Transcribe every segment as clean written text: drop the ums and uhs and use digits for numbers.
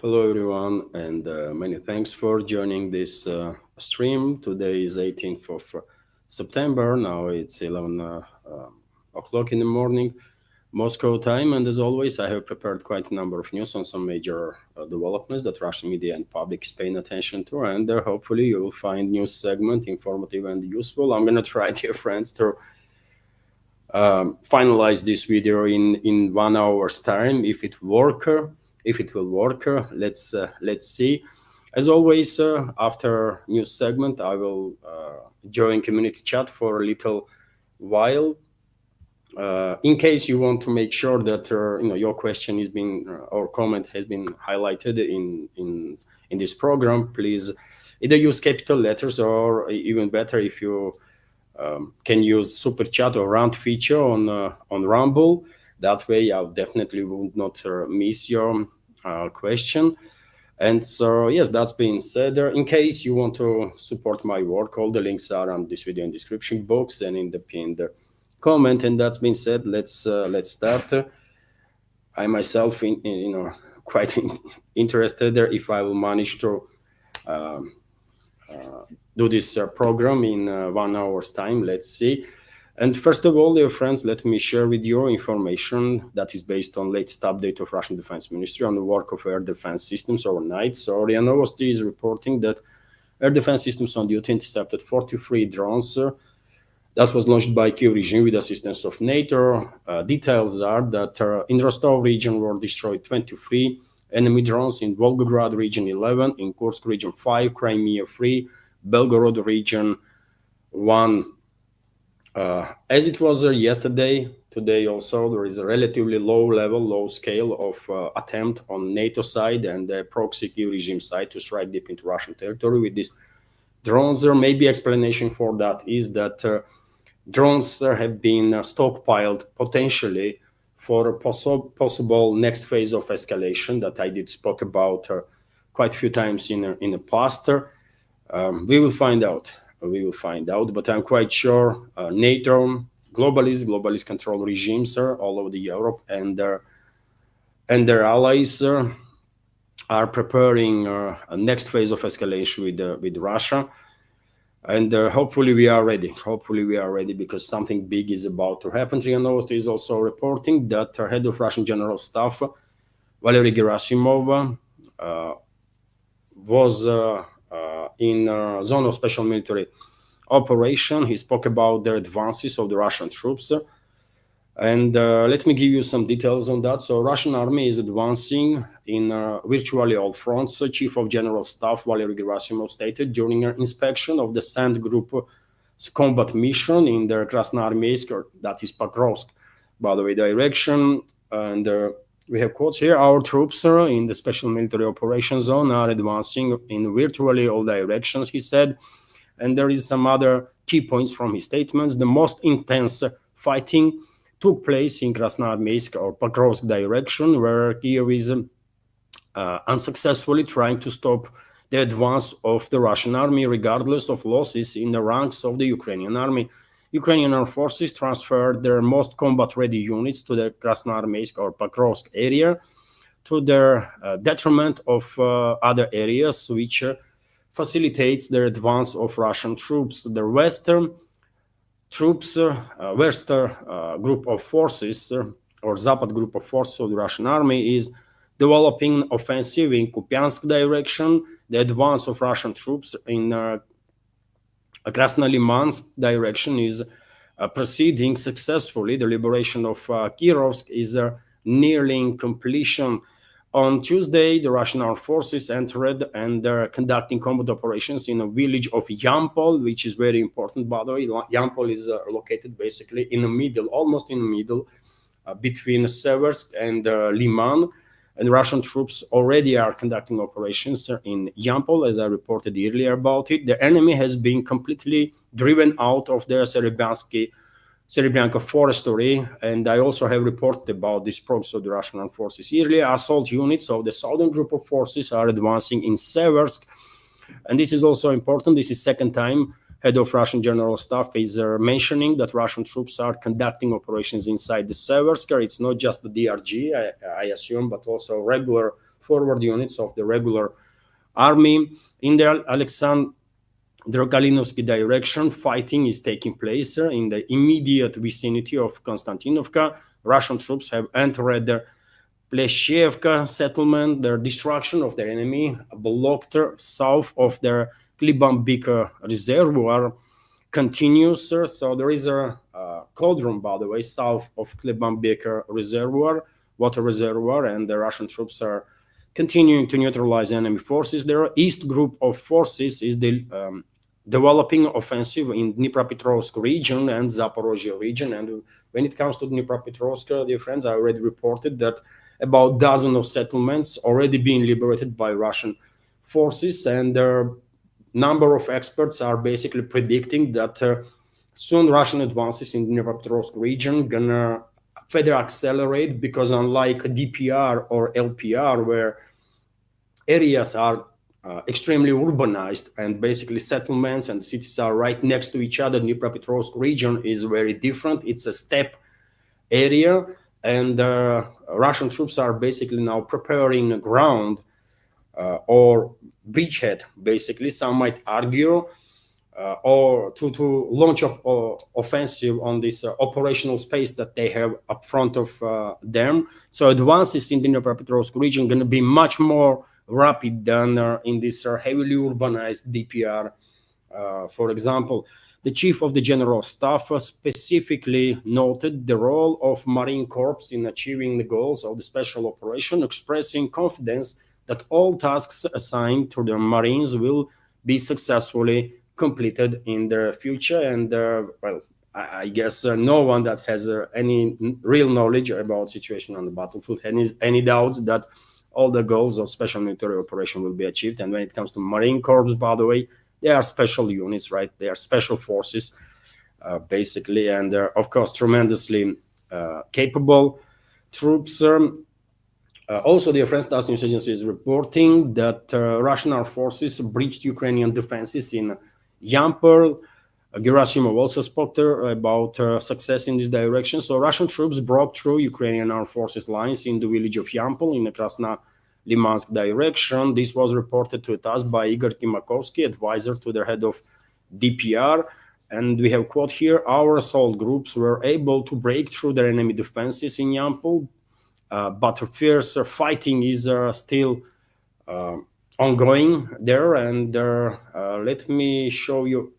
Hello everyone, and many thanks for joining this stream. Today is 18th of September. Now it's 11 o'clock in the morning, Moscow time. And as always, I have prepared quite a number of news on some major developments that Russian media and public is paying attention to. And hopefully you will find news segment informative and useful. I'm going to try, dear friends, to finalize this video in 1 hour's time. If it will work, let's see. As always, after news segment, I will join community chat for a little while. In case you want to make sure that your question is being or comment has been highlighted in this program, please either use capital letters or even better if you can use super chat or round feature on Rumble. That way, I definitely would not miss your question. And so, yes, that's being said. In case you want to support my work, all the links are on this video in description box and in the pinned comment. And that's been said. Let's start. I myself, quite interested if I will manage to do this program in 1 hour's time. Let's see. And first of all, dear friends, let me share with you information that is based on latest update of Russian Defense Ministry on the work of air defense systems overnight. So RIA Novosti is reporting that air defense systems on duty intercepted 43 drones that was launched by Kyiv regime with assistance of NATO. Details are that in Rostov region were destroyed 23 enemy drones, in Volgograd region 11, in Kursk region 5, Crimea 3, Belgorod region 1. As it was yesterday, today also there is a relatively low scale of attempt on NATO side and the proxy Kyiv regime side to strike deep into Russian territory with these drones. There may be explanation for that is that drones have been stockpiled potentially for a possible next phase of escalation that I did spoke about quite a few times in the past. We will find out. But I'm quite sure NATO, globalist control regimes all over Europe and their allies are preparing a next phase of escalation with Russia. And hopefully we are ready because something big is about to happen. RIA Novosti is also reporting that head of Russian General Staff, Valery Gerasimov, was in zone of special military operation. He spoke about the advances of the Russian troops. And let me give you some details on that. So Russian army is advancing in virtually all fronts. Chief of General Staff Valery Gerasimov stated during an inspection of the SAND Group's combat mission in the Krasnoarmeysk, that is Pokrovsk, by the way, direction. And we have quotes here. Our troops in the special military operation zone are advancing in virtually all directions, he said. And there is some other key points from his statements. The most intense fighting took place in Krasnoarmeysk or Pokrovsk direction, where Kyiv is unsuccessfully trying to stop the advance of the Russian army, regardless of losses in the ranks of the Ukrainian army. Ukrainian armed forces transferred their most combat-ready units to the Krasnoarmeysk or Pokrovsk area to their detriment of other areas, which facilitates the advance of Russian troops. The Western troops, group of forces or Zapad group of forces of the Russian army is developing offensive in Kupyansk direction. The advance of Russian troops in Krasnolymansk direction is proceeding successfully. The liberation of Kirovsk is nearing completion. On Tuesday, the Russian armed forces entered and they're conducting combat operations in a village of Yampol, which is very important, by the way. Yampol is located basically in the middle, almost in the middle, between Seversk and Liman. And Russian troops already are conducting operations in Yampol, as I reported earlier about it. The enemy has been completely driven out of the Serebryansky forestry, and I also have reported about this progress of the Russian armed forces. Earlier, assault units of the southern group of forces are advancing in Seversk, and this is also important. This is second time head of Russian General Staff is mentioning that Russian troops are conducting operations inside the Seversk. It's not just the DRG, I assume, but also regular forward units of the regular army. In the Alexander Kalinovsky direction, fighting is taking place in the immediate vicinity of Konstantinovka. Russian troops have entered the Pleshevka settlement. The destruction of the enemy blocked south of the Klibambik reservoir continues. So there is a cauldron, by the way, south of Klibambik reservoir, water reservoir, and the Russian troops are continuing to neutralize enemy forces. Their east group of forces is the developing offensive in Dnipropetrovsk region and Zaporizhzhia region. And when it comes to Dnipropetrovsk, dear friends, I already reported that about a dozen of settlements already being liberated by Russian forces, and a number of experts are basically predicting that soon Russian advances in the Dnipropetrovsk region gonna further accelerate, because unlike DPR or LPR, where areas are extremely urbanized and basically settlements and cities are right next to each other, Dnipropetrovsk region is very different. It's a steppe area, and Russian troops are basically now preparing the ground or bridgehead, basically, some might argue, or to launch up offensive on this operational space that they have up front of them. So advances in the Dnipropetrovsk region going to be much more rapid than in this heavily urbanized DPR. For example, the chief of the general staff specifically noted the role of Marine Corps in achieving the goals of the special operation, expressing confidence that all tasks assigned to the Marines will be successfully completed in the future. And well, I guess no one that has any real knowledge about situation on the battlefield any doubts that all the goals of special military operation will be achieved. And when it comes to Marine Corps, by the way, they are special units, right? They are special forces, basically, and they're, of course, tremendously capable troops. Also, the French TASS news agency is reporting that Russian armed forces breached Ukrainian defenses in Yampol. Gerasimov also spoke about success in this direction. So Russian troops broke through Ukrainian armed forces lines in the village of Yampol in the Krasna-Limansk direction. This was reported to TASS by Igor Timakovsky, advisor to the head of DPR. And we have quote here, our assault groups were able to break through their enemy defenses in Yampol, but fierce fighting is still ongoing there. And let me show you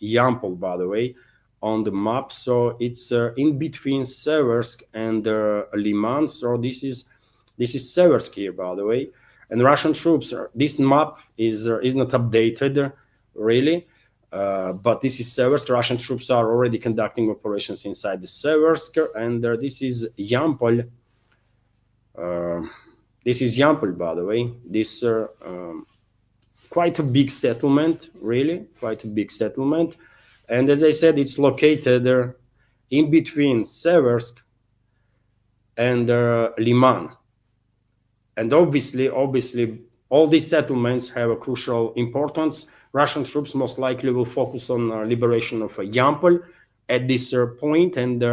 Yampol, by the way, on the map. So it's in between Seversk and Liman. So this is Seversk here, by the way. And Russian troops, this map is not updated really, but this is Seversk. Russian troops are already conducting operations inside the Seversk, and this is Yampol. This is Yampol, by the way. This quite a big settlement, really, quite a big settlement. And as I said, it's located in between Seversk and Liman. And obviously, all these settlements have a crucial importance. Russian troops most likely will focus on liberation of Yampol at this point, and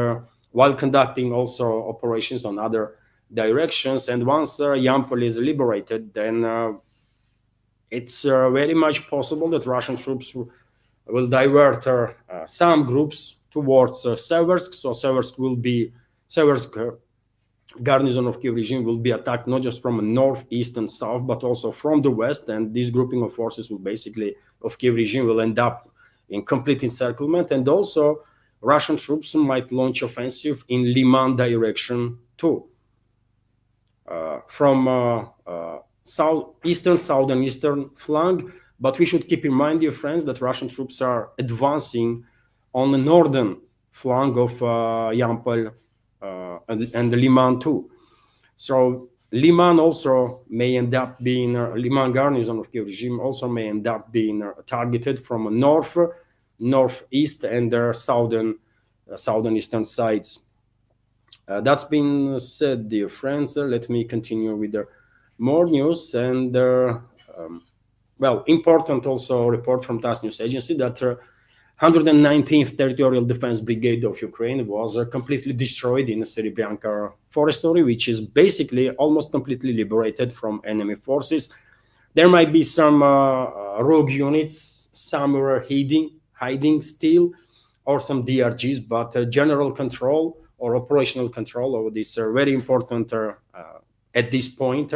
while conducting also operations on other directions. And once Yampol is liberated, then it's very much possible that Russian troops will divert some groups towards Seversk. So Seversk garrison of Kiev regime will be attacked not just from north, east, and south, but also from the west. And this grouping of forces will basically, of Kiev regime, will end up in complete encirclement. And also Russian troops might launch offensive in Liman direction too. From southern flank, but we should keep in mind, dear friends, that Russian troops are advancing on the northern flank of Yampol and Liman too. So Liman also may end up being Liman garrison of Kiev regime also may end up being targeted from north, northeast, and their southern eastern sides. That's been said, dear friends. Let me continue with more news. And well, important also report from TASS news agency that 119th Territorial Defense Brigade of Ukraine was completely destroyed in the Serebryansky forestry, which is basically almost completely liberated from enemy forces. There might be some rogue units somewhere hiding still, or some DRGs, but general control or operational control over this very important, at this point,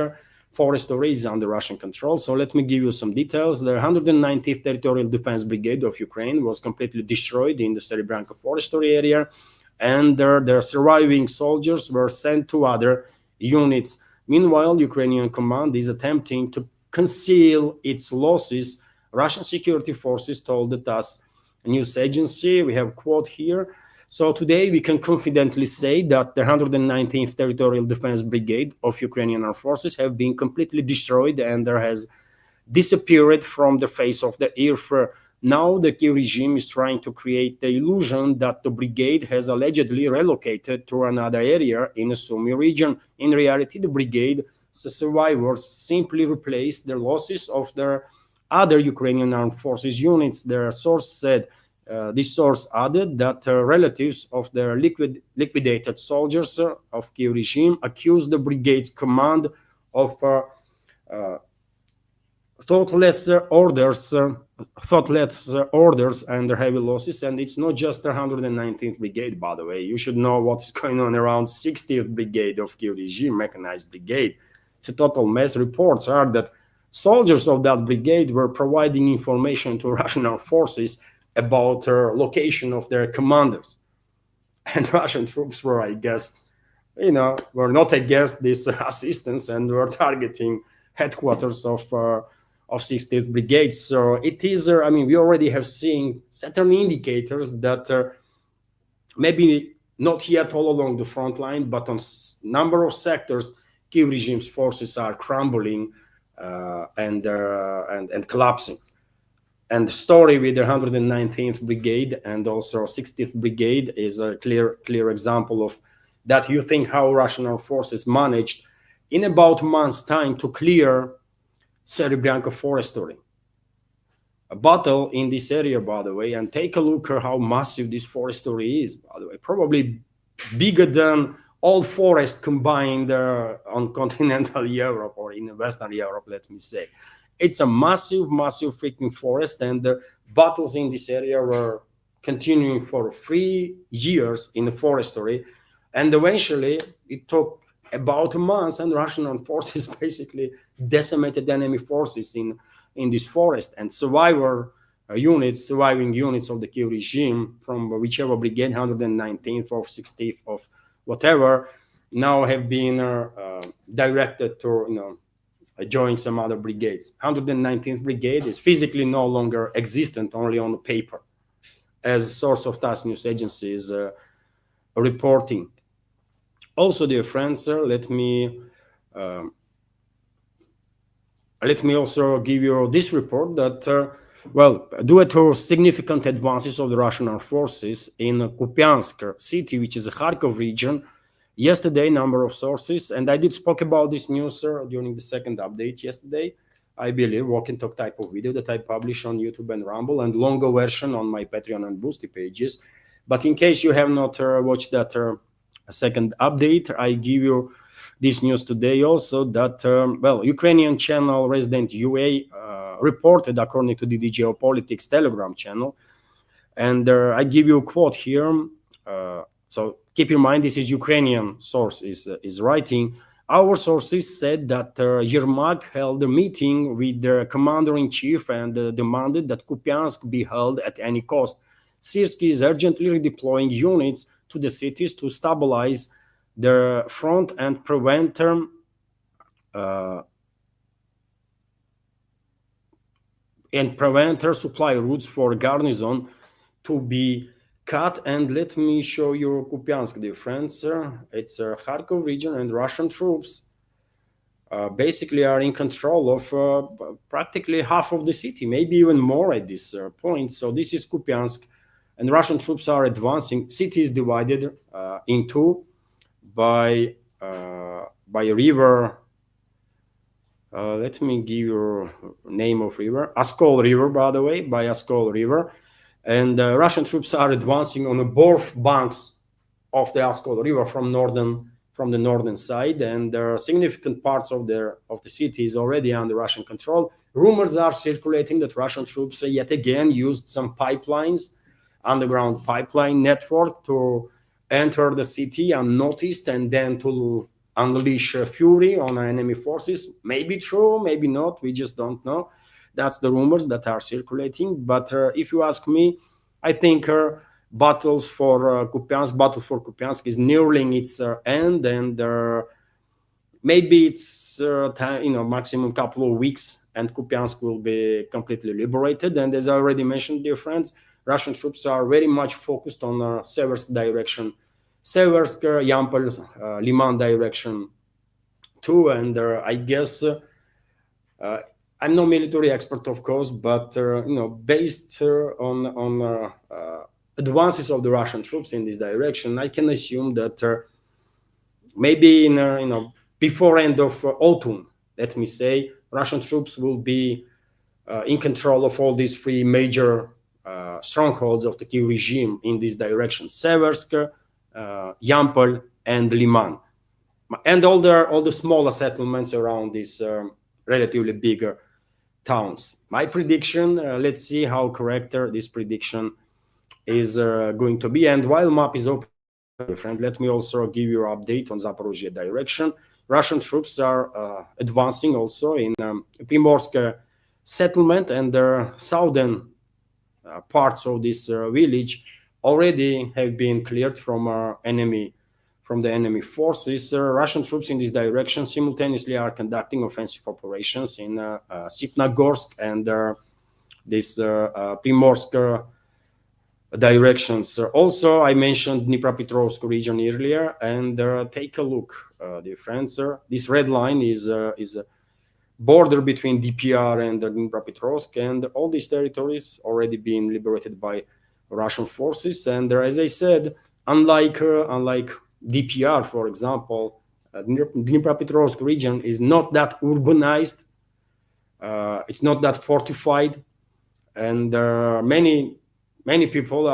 forestry is under Russian control. So let me give you some details. The 190th Territorial Defense Brigade of Ukraine was completely destroyed in the Serebryansky forestry area, and their surviving soldiers were sent to other units. Meanwhile, Ukrainian command is attempting to conceal its losses. Russian security forces told the TASS news agency, we have a quote here. So today we can confidently say that the 119th Territorial Defense Brigade of Ukrainian armed forces have been completely destroyed and there has disappeared from the face of the earth. Now the Kiev regime is trying to create the illusion that the brigade has allegedly relocated to another area in the Sumy region. In reality, the brigade survivors simply replaced the losses of their other Ukrainian armed forces units. Their source said, this source added that relatives of their liquidated soldiers of Kiev regime accused the brigade's command of thoughtless orders and heavy losses. And it's not just the 119th Brigade, by the way. You should know what's going on around 60th Brigade of Kiev regime, mechanized brigade. It's a total mess. Reports are that soldiers of that brigade were providing information to Russian armed forces about the location of their commanders. And Russian troops were, I guess, were not against this assistance and were targeting headquarters of 60th Brigade. So it is, we already have seen certain indicators that maybe not yet all along the front line, but on number of sectors, Kiev regime's forces are crumbling and collapsing. And the story with the 119th Brigade and also 60th Brigade is a clear example of that. You think how Russian armed forces managed in about a month's time to clear Serebryansky forestry. A battle in this area, by the way, and take a look at how massive this forestry is, by the way. Probably bigger than all forest combined on continental Europe or in Western Europe, let me say. It's a massive freaking forest, and the battles in this area were continuing for 3 years in the forestry. And eventually, it took about a month, and Russian armed forces basically decimated enemy forces in this forest. And surviving units of the Kiev regime from whichever brigade, 119th or 60th of whatever, now have been directed to join some other brigades. 119th Brigade is physically no longer existent, only on paper, as a source of TASS news agency is reporting. Also, dear friends, let me also give you this report that, due to significant advances of the Russian armed forces in Kupyansk city, which is a Kharkov region, yesterday, number of sources, and I did spoke about this news during the second update yesterday, I believe, walk and talk type of video that I publish on YouTube and Rumble, and longer version on my Patreon and Boosty pages. But in case you have not watched that second update, I give you this news today also that, Ukrainian channel Resident UA reported, according to the Geopolitics Telegram channel, and I give you a quote here. So keep in mind, this is Ukrainian source is writing. Our sources said that Yermak held a meeting with the commander-in-chief and demanded that Kupyansk be held at any cost. Sersky is urgently redeploying units to the cities to stabilize the front and prevent supply routes for garrison to be cut. And let me show you Kupyansk, dear friends. It's a Kharkov region, and Russian troops basically are in control of practically half of the city, maybe even more at this point. So this is Kupyansk, and Russian troops are advancing. City is divided in two by a river. Let me give you name of river, Oskol River, by the way, by Oskol River. And Russian troops are advancing on both banks of the Oskol River from the northern side, and there are significant parts of the city is already under Russian control. Rumors are circulating that Russian troops yet again used some pipelines, underground pipeline network, to enter the city unnoticed and then to unleash fury on enemy forces. Maybe true, maybe not. We just don't know. That's the rumors that are circulating. But if you ask me, I think battle for Kupyansk is nearing its end, and maybe it's maximum couple of weeks, and Kupyansk will be completely liberated. And as I already mentioned, dear friends, Russian troops are very much focused on Seversk direction, Seversk, Yampol, Liman direction too. And I guess I'm no military expert, of course, but based on advances of the Russian troops in this direction, I can assume that maybe in before end of autumn, let me say, Russian troops will be in control of all these three major strongholds of the Kiev regime in this direction: Seversk, Yampol, and Liman, and all the smaller settlements around these relatively bigger towns. My prediction, let's see how correct this prediction is going to be. And while map is open, friend, let me also give you an update on Zaporizhzhia direction. Russian troops are advancing also in Primorsk settlement, and the southern parts of this village already have been cleared from the enemy forces. Russian troops in this direction simultaneously are conducting offensive operations in Sipnagorsk and this Primorsk directions. Also, I mentioned Dnipropetrovsk region earlier, and take a look, dear friends. This red line is a border between DPR and Dnipropetrovsk, and all these territories already been liberated by Russian forces. And as I said, unlike DPR, for example, Dnipropetrovsk region is not that urbanized. It's not that fortified, and many people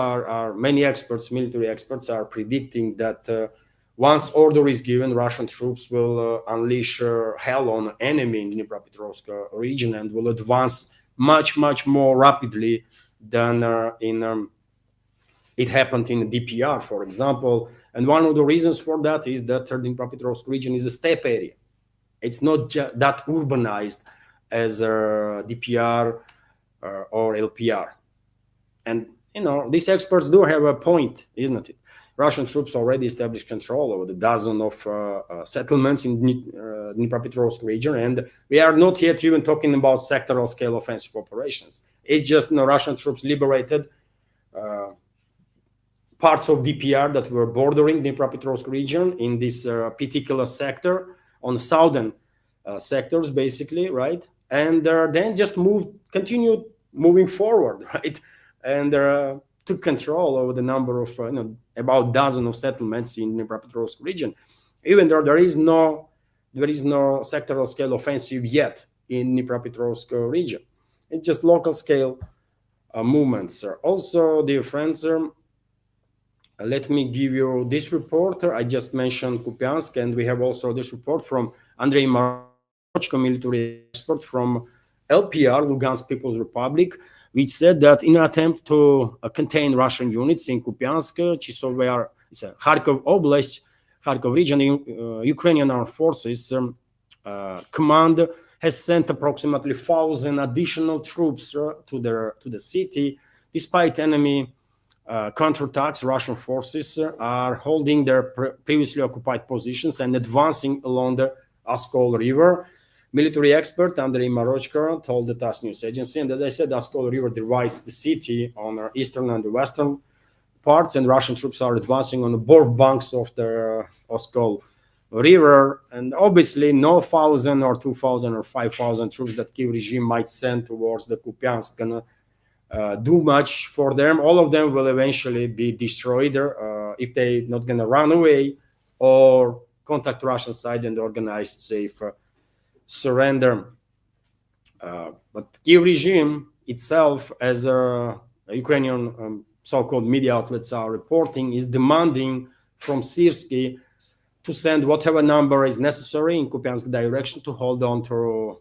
many experts, military experts, are predicting that once order is given, Russian troops will unleash hell on enemy in Dnipropetrovsk region and will advance much more rapidly than it happened in DPR, for example. And one of the reasons for that is that the Dnipropetrovsk region is a steppe area. It's not that urbanized as DPR or LPR. And these experts do have a point, isn't it? Russian troops already established control over the dozen of settlements in Dnipropetrovsk region, and we are not yet even talking about sectoral scale offensive operations. It's just Russian troops liberated parts of DPR that were bordering Dnipropetrovsk region in this particular sector, on southern sectors, basically, right? And then just continued moving forward, right? And took control over the number of about dozen of settlements in the Dnipropetrovsk region, even though there is no sectoral scale offensive yet in Dnipropetrovsk region. It's just local scale movements. Also, dear friends, let me give you this report. I just mentioned Kupyansk, and we have also this report from Andrei Marochko, military expert from LPR, Lugansk People's Republic, which said that in an attempt to contain Russian units in Kupyansk, Chisovaya, Kharkov Oblast, Kharkov region, Ukrainian armed forces command has sent approximately 1,000 additional troops to the city. Despite enemy counterattacks, Russian forces are holding their previously occupied positions and advancing along the Oskol River. Military expert Andrei Marochko told the TASS news agency, and as I said, the Oskol River divides the city on the eastern and the western parts, and Russian troops are advancing on both banks of the Oskol River. And obviously, no 1,000 or 2,000 or 5,000 troops that Kiev regime might send towards the Kupyansk gonna do much for them. All of them will eventually be destroyed if they're not gonna run away or contact Russian side and organize safe surrender. But Kiev regime itself, as Ukrainian so-called media outlets are reporting, is demanding from Seversky to send whatever number is necessary in Kupyansk direction to hold on to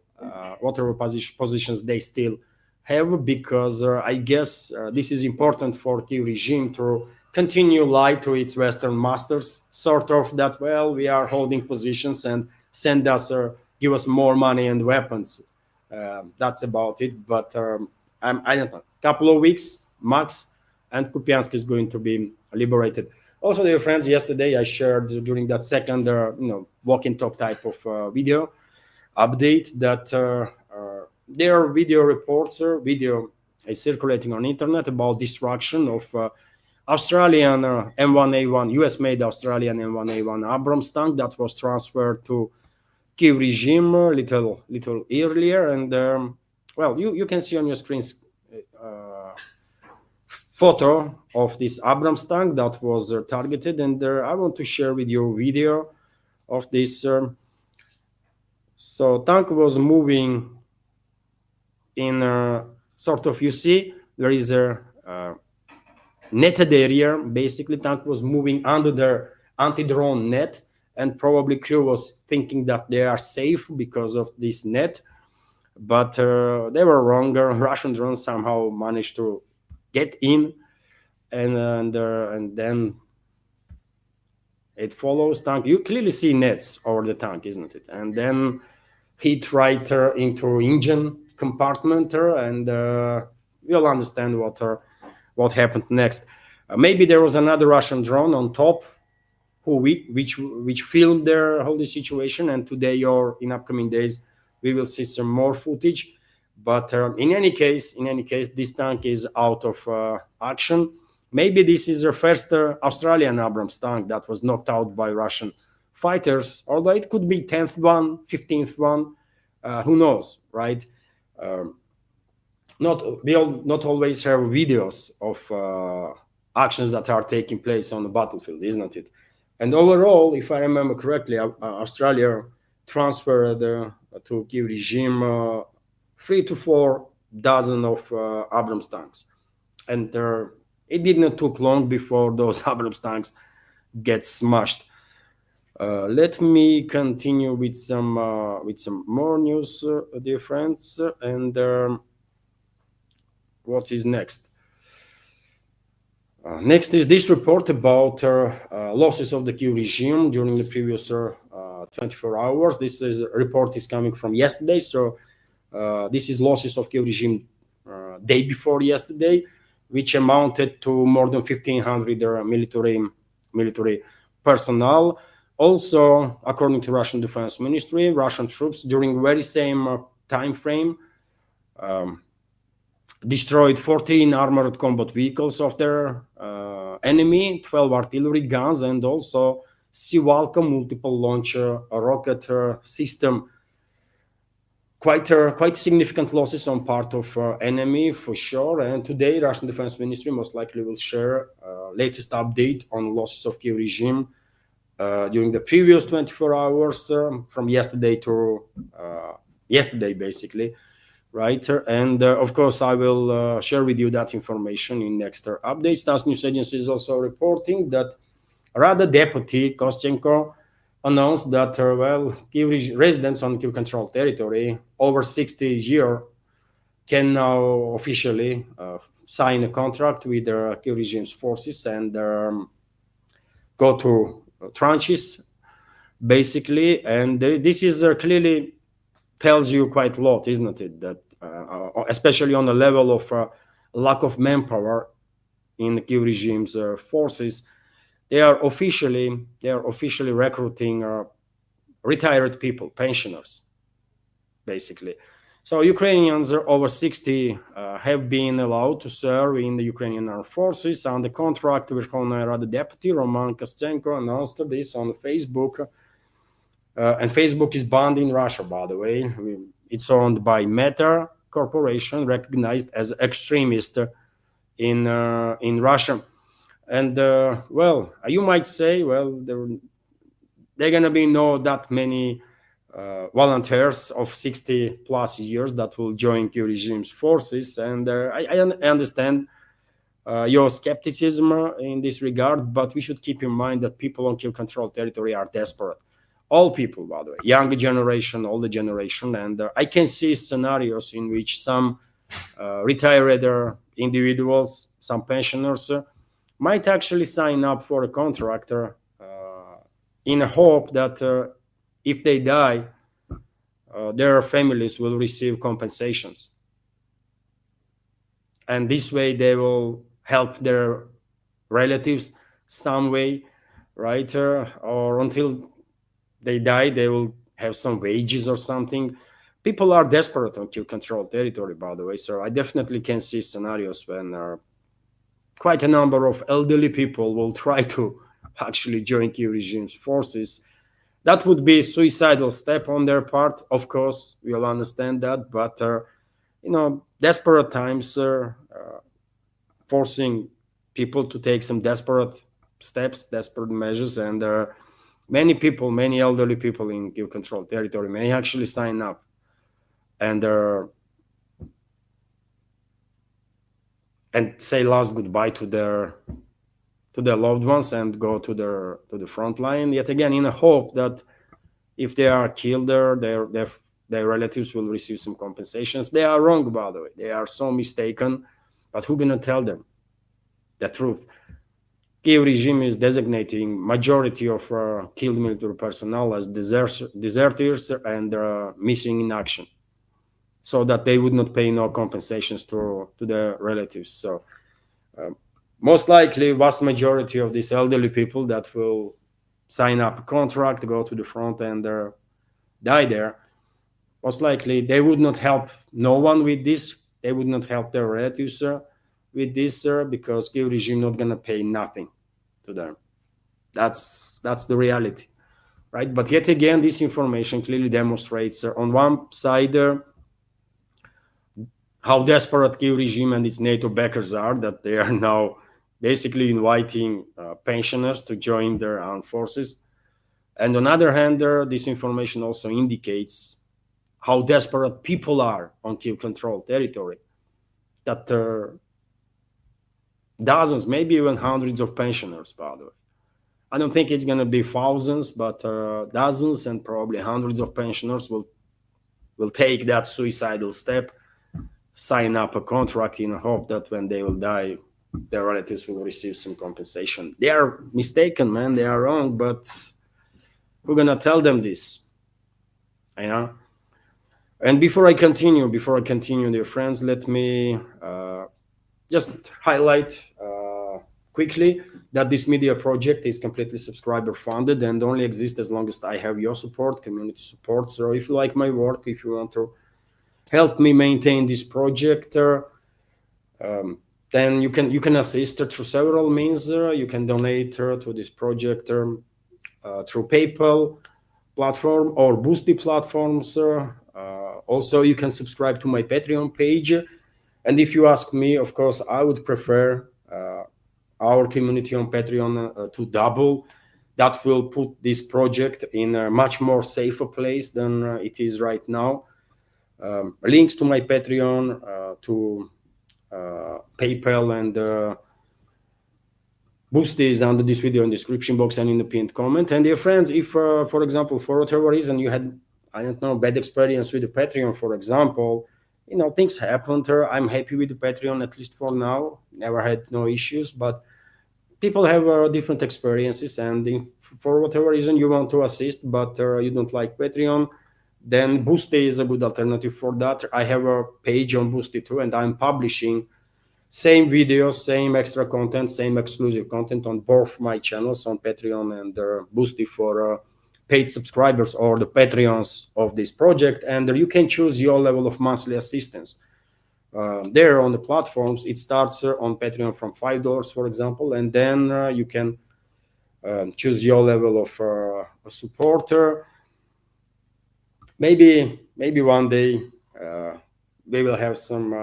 whatever positions they still have, because I guess this is important for Kyiv regime to continue lie to its Western masters, sort of that, well, we are holding positions and send us or give us more money and weapons. That's about it. But I don't know, couple of weeks max, and Kupyansk is going to be liberated. Also, dear friends, yesterday I shared during that second, walking top type of video update that there are video reports, video is circulating on internet about destruction of Australian M1A1, US-made Australian M1A1 Abrams tank that was transferred to Kyiv regime a little earlier. And well, you can see on your screens photo of this Abrams tank that was targeted, and I want to share with you a video of this. So tank was moving in sort of, you see, there is a netted area. Basically, tank was moving under the anti-drone net, and probably crew was thinking that they are safe because of this net, but they were wrong. Russian drones somehow managed to get in, and then it follows tank. You clearly see nets over the tank, isn't it? And then hit right into engine compartment, and you'll understand what happened next. Maybe there was another Russian drone on top which filmed their whole situation, and today or in upcoming days we will see some more footage. But in any case, this tank is out of action. Maybe this is the first Australian Abrams tank that was knocked out by Russian fighters, although it could be 10th one, 15th one, who knows, right? We not always have videos of actions that are taking place on the battlefield, isn't it? And overall, if I remember correctly, Australia transferred to Kyiv regime 3 to 4 dozen of Abrams tanks, and it did not take long before those Abrams tanks get smashed. Let me continue with some more news, dear friends. And what is next? Next is this report about losses of the Kyiv regime during the previous 24 hours. This report is coming from yesterday, so this is losses of Kyiv regime day before yesterday, which amounted to more than 1,500 military personnel. Also, according to Russian Defense Ministry, Russian troops during very same time frame destroyed 14 armored combat vehicles of their enemy, 12 artillery guns, and also Sivalka multiple launcher rocket system. Quite significant losses on part of enemy for sure. And today, Russian Defense Ministry most likely will share latest update on losses of Kyiv regime during the previous 24 hours from yesterday to yesterday, basically, right? And of course, I will share with you that information in next updates. TASS news agency is also reporting that Rada Deputy Kostenko announced that, Kyiv residents on Kyiv controlled territory over 60 years can now officially sign a contract with the Kyiv regime's forces and go to tranches, basically. And this is clearly tells you quite a lot, isn't it? That especially on the level of lack of manpower in the Kyiv regime's forces, they are officially recruiting retired people, pensioners, basically. So Ukrainians over 60 have been allowed to serve in the Ukrainian armed forces on the contract. Verkhovna Rada Deputy Roman Kostenko announced this on Facebook. And Facebook is banned in Russia, by the way. It's owned by Meta Corporation, recognized as extremist in Russia. And you might say, there are going to be not that many volunteers of 60 plus years that will join Kyiv regime's forces. And I understand your skepticism in this regard, but we should keep in mind that people on kill control territory are desperate. All people, by the way, younger generation, older generation, and I can see scenarios in which some retired individuals, some pensioners, might actually sign up for a contractor in a hope that if they die, their families will receive compensations. And this way they will help their relatives some way, right? Or until they die, they will have some wages or something. People are desperate on kill control territory, by the way. So I definitely can see scenarios when quite a number of elderly people will try to actually join Kiev regime's forces. That would be a suicidal step on their part. Of course, we all understand that, but desperate times forcing people to take some desperate steps, desperate measures, and many people, many elderly people in Kiev control territory may actually sign up and say last goodbye to their loved ones and go to the front line yet again, in a hope that if they are killed there, their relatives will receive some compensations. They are wrong, by the way. They are so mistaken. But who's gonna tell them the truth? Kiev regime is designating majority of killed military personnel as deserters and missing in action, so that they would not pay no compensations to their relatives. So most likely, vast majority of these elderly people that will sign up a contract, go to the front and die there, most likely they would not help no one with this. They would not help their relatives with this because Kiev regime not gonna pay nothing to them. That's the reality, right? But yet again, this information clearly demonstrates on one side how desperate Kiev regime and its NATO backers are, that they are now basically inviting pensioners to join their armed forces. And on the other hand, this information also indicates how desperate people are on Kiev controlled territory, that dozens, maybe even hundreds of pensioners, by the way. I don't think it's going to be thousands, but dozens and probably hundreds of pensioners will take that suicidal step, sign up a contract in hope that when they will die, their relatives will receive some compensation. They are mistaken, man. They are wrong, but who's going to tell them this? And before I continue, dear friends, let me just highlight quickly that this media project is completely subscriber funded and only exists as long as I have your support, community support. So if you like my work, if you want to help me maintain this project, then you can assist through several means. You can donate to this project through PayPal platform or Boosty platforms. Also, you can subscribe to my Patreon page. And if you ask me, of course, I would prefer our community on Patreon to double. That will put this project in a much more safer place than it is right now. Links to my Patreon, to PayPal and Boosty is under this video in the description box and in the pinned comment. And dear friends, if, for example, for whatever reason you had, I don't know, bad experience with the Patreon, for example, things happened. I'm happy with the Patreon, at least for now. Never had no issues, but people have different experiences. And if for whatever reason you want to assist, but you don't like Patreon, then Boosty is a good alternative for that. I have a page on Boosty too, and I'm publishing same videos, same extra content, same exclusive content on both my channels on Patreon and Boosty for paid subscribers or the Patreons of this project. And you can choose your level of monthly assistance. There on the platforms, it starts on Patreon from $5, for example, and then you can choose your level of a supporter. Maybe one day we will have some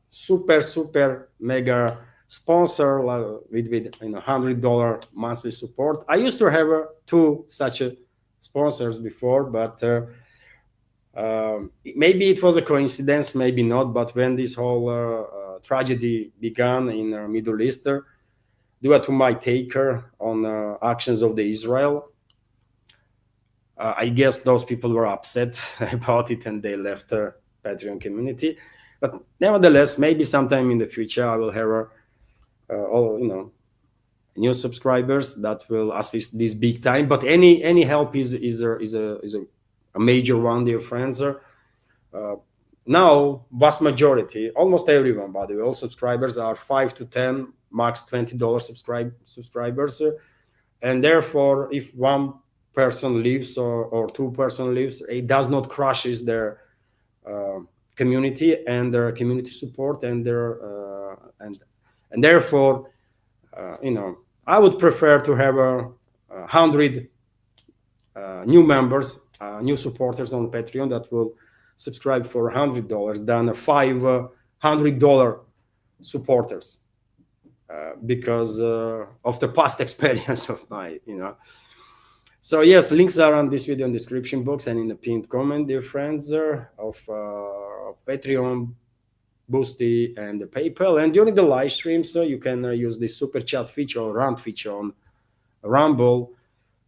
super mega sponsor with $100 monthly support. I used to have two such sponsors before, but maybe it was a coincidence, maybe not. But when this whole tragedy began in Middle East due to my take on actions of the Israel. I guess those people were upset about it and they left the Patreon community. But nevertheless, maybe sometime in the future I will have all new subscribers that will assist this big time. But any help is a major one, dear friends. Now, vast majority, almost everyone, by the way, all subscribers are 5 to 10, max $20 subscribers, and therefore, if one person leaves or two-person leaves, it does not crushes their community and their community support and their and therefore, I would prefer to have 100 new members, new supporters on Patreon that will subscribe for $100 than $500 supporters because of the past experience of my, So yes, links are on this video in the description box and in the pinned comment, dear friends, of Patreon, Boosty, and the PayPal. And during the live streams, you can use the super chat feature or rant feature on Rumble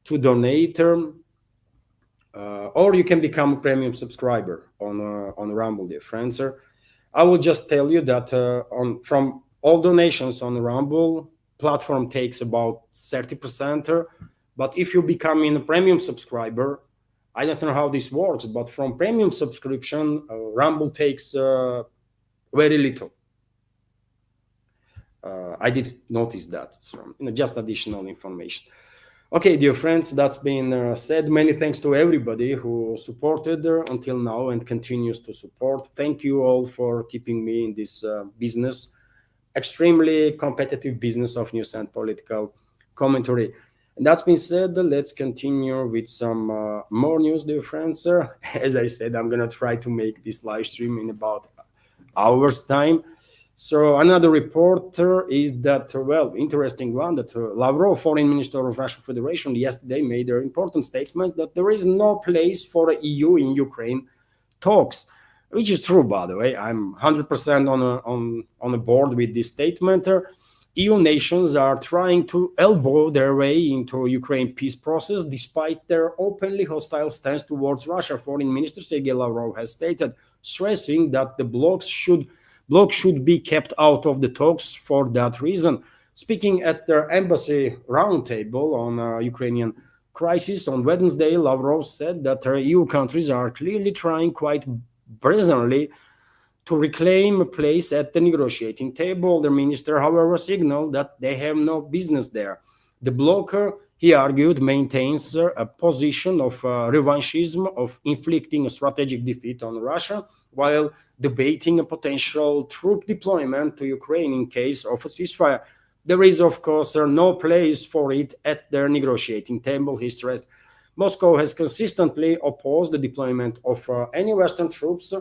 to donate, or you can become a premium subscriber on Rumble, dear friends. I will just tell you that from all donations on Rumble, platform takes about 30%. But if you become a premium subscriber, I don't know how this works, but from premium subscription, Rumble takes very little. I did notice that from just additional information. Okay, dear friends, that's been said. Many thanks to everybody who supported until now and continues to support. Thank you all for keeping me in this business, extremely competitive business of news and political commentary. And that's been said, let's continue with some more news, dear friends. As I said, I'm going to try to make this live stream in about hours time. So another report is that, interesting one, that Lavrov, foreign minister of Russian Federation, yesterday made an important statement that there is no place for the EU in Ukraine talks, which is true, by the way. I'm 100% on the board with this statement. EU nations are trying to elbow their way into Ukraine peace process despite their openly hostile stance towards Russia. Foreign Minister Sergei Lavrov has stated, stressing that the bloc should be kept out of the talks for that reason. Speaking at their embassy roundtable on Ukrainian crisis on Wednesday, Lavrov said that EU countries are clearly trying quite brazenly to reclaim a place at the negotiating table. The minister, however, signaled that they have no business there. The blocker, he argued, maintains a position of revanchism, of inflicting a strategic defeat on Russia, while debating a potential troop deployment to Ukraine in case of a ceasefire. There is, of course, no place for it at their negotiating table, he stressed. Moscow has consistently opposed the deployment of any Western troops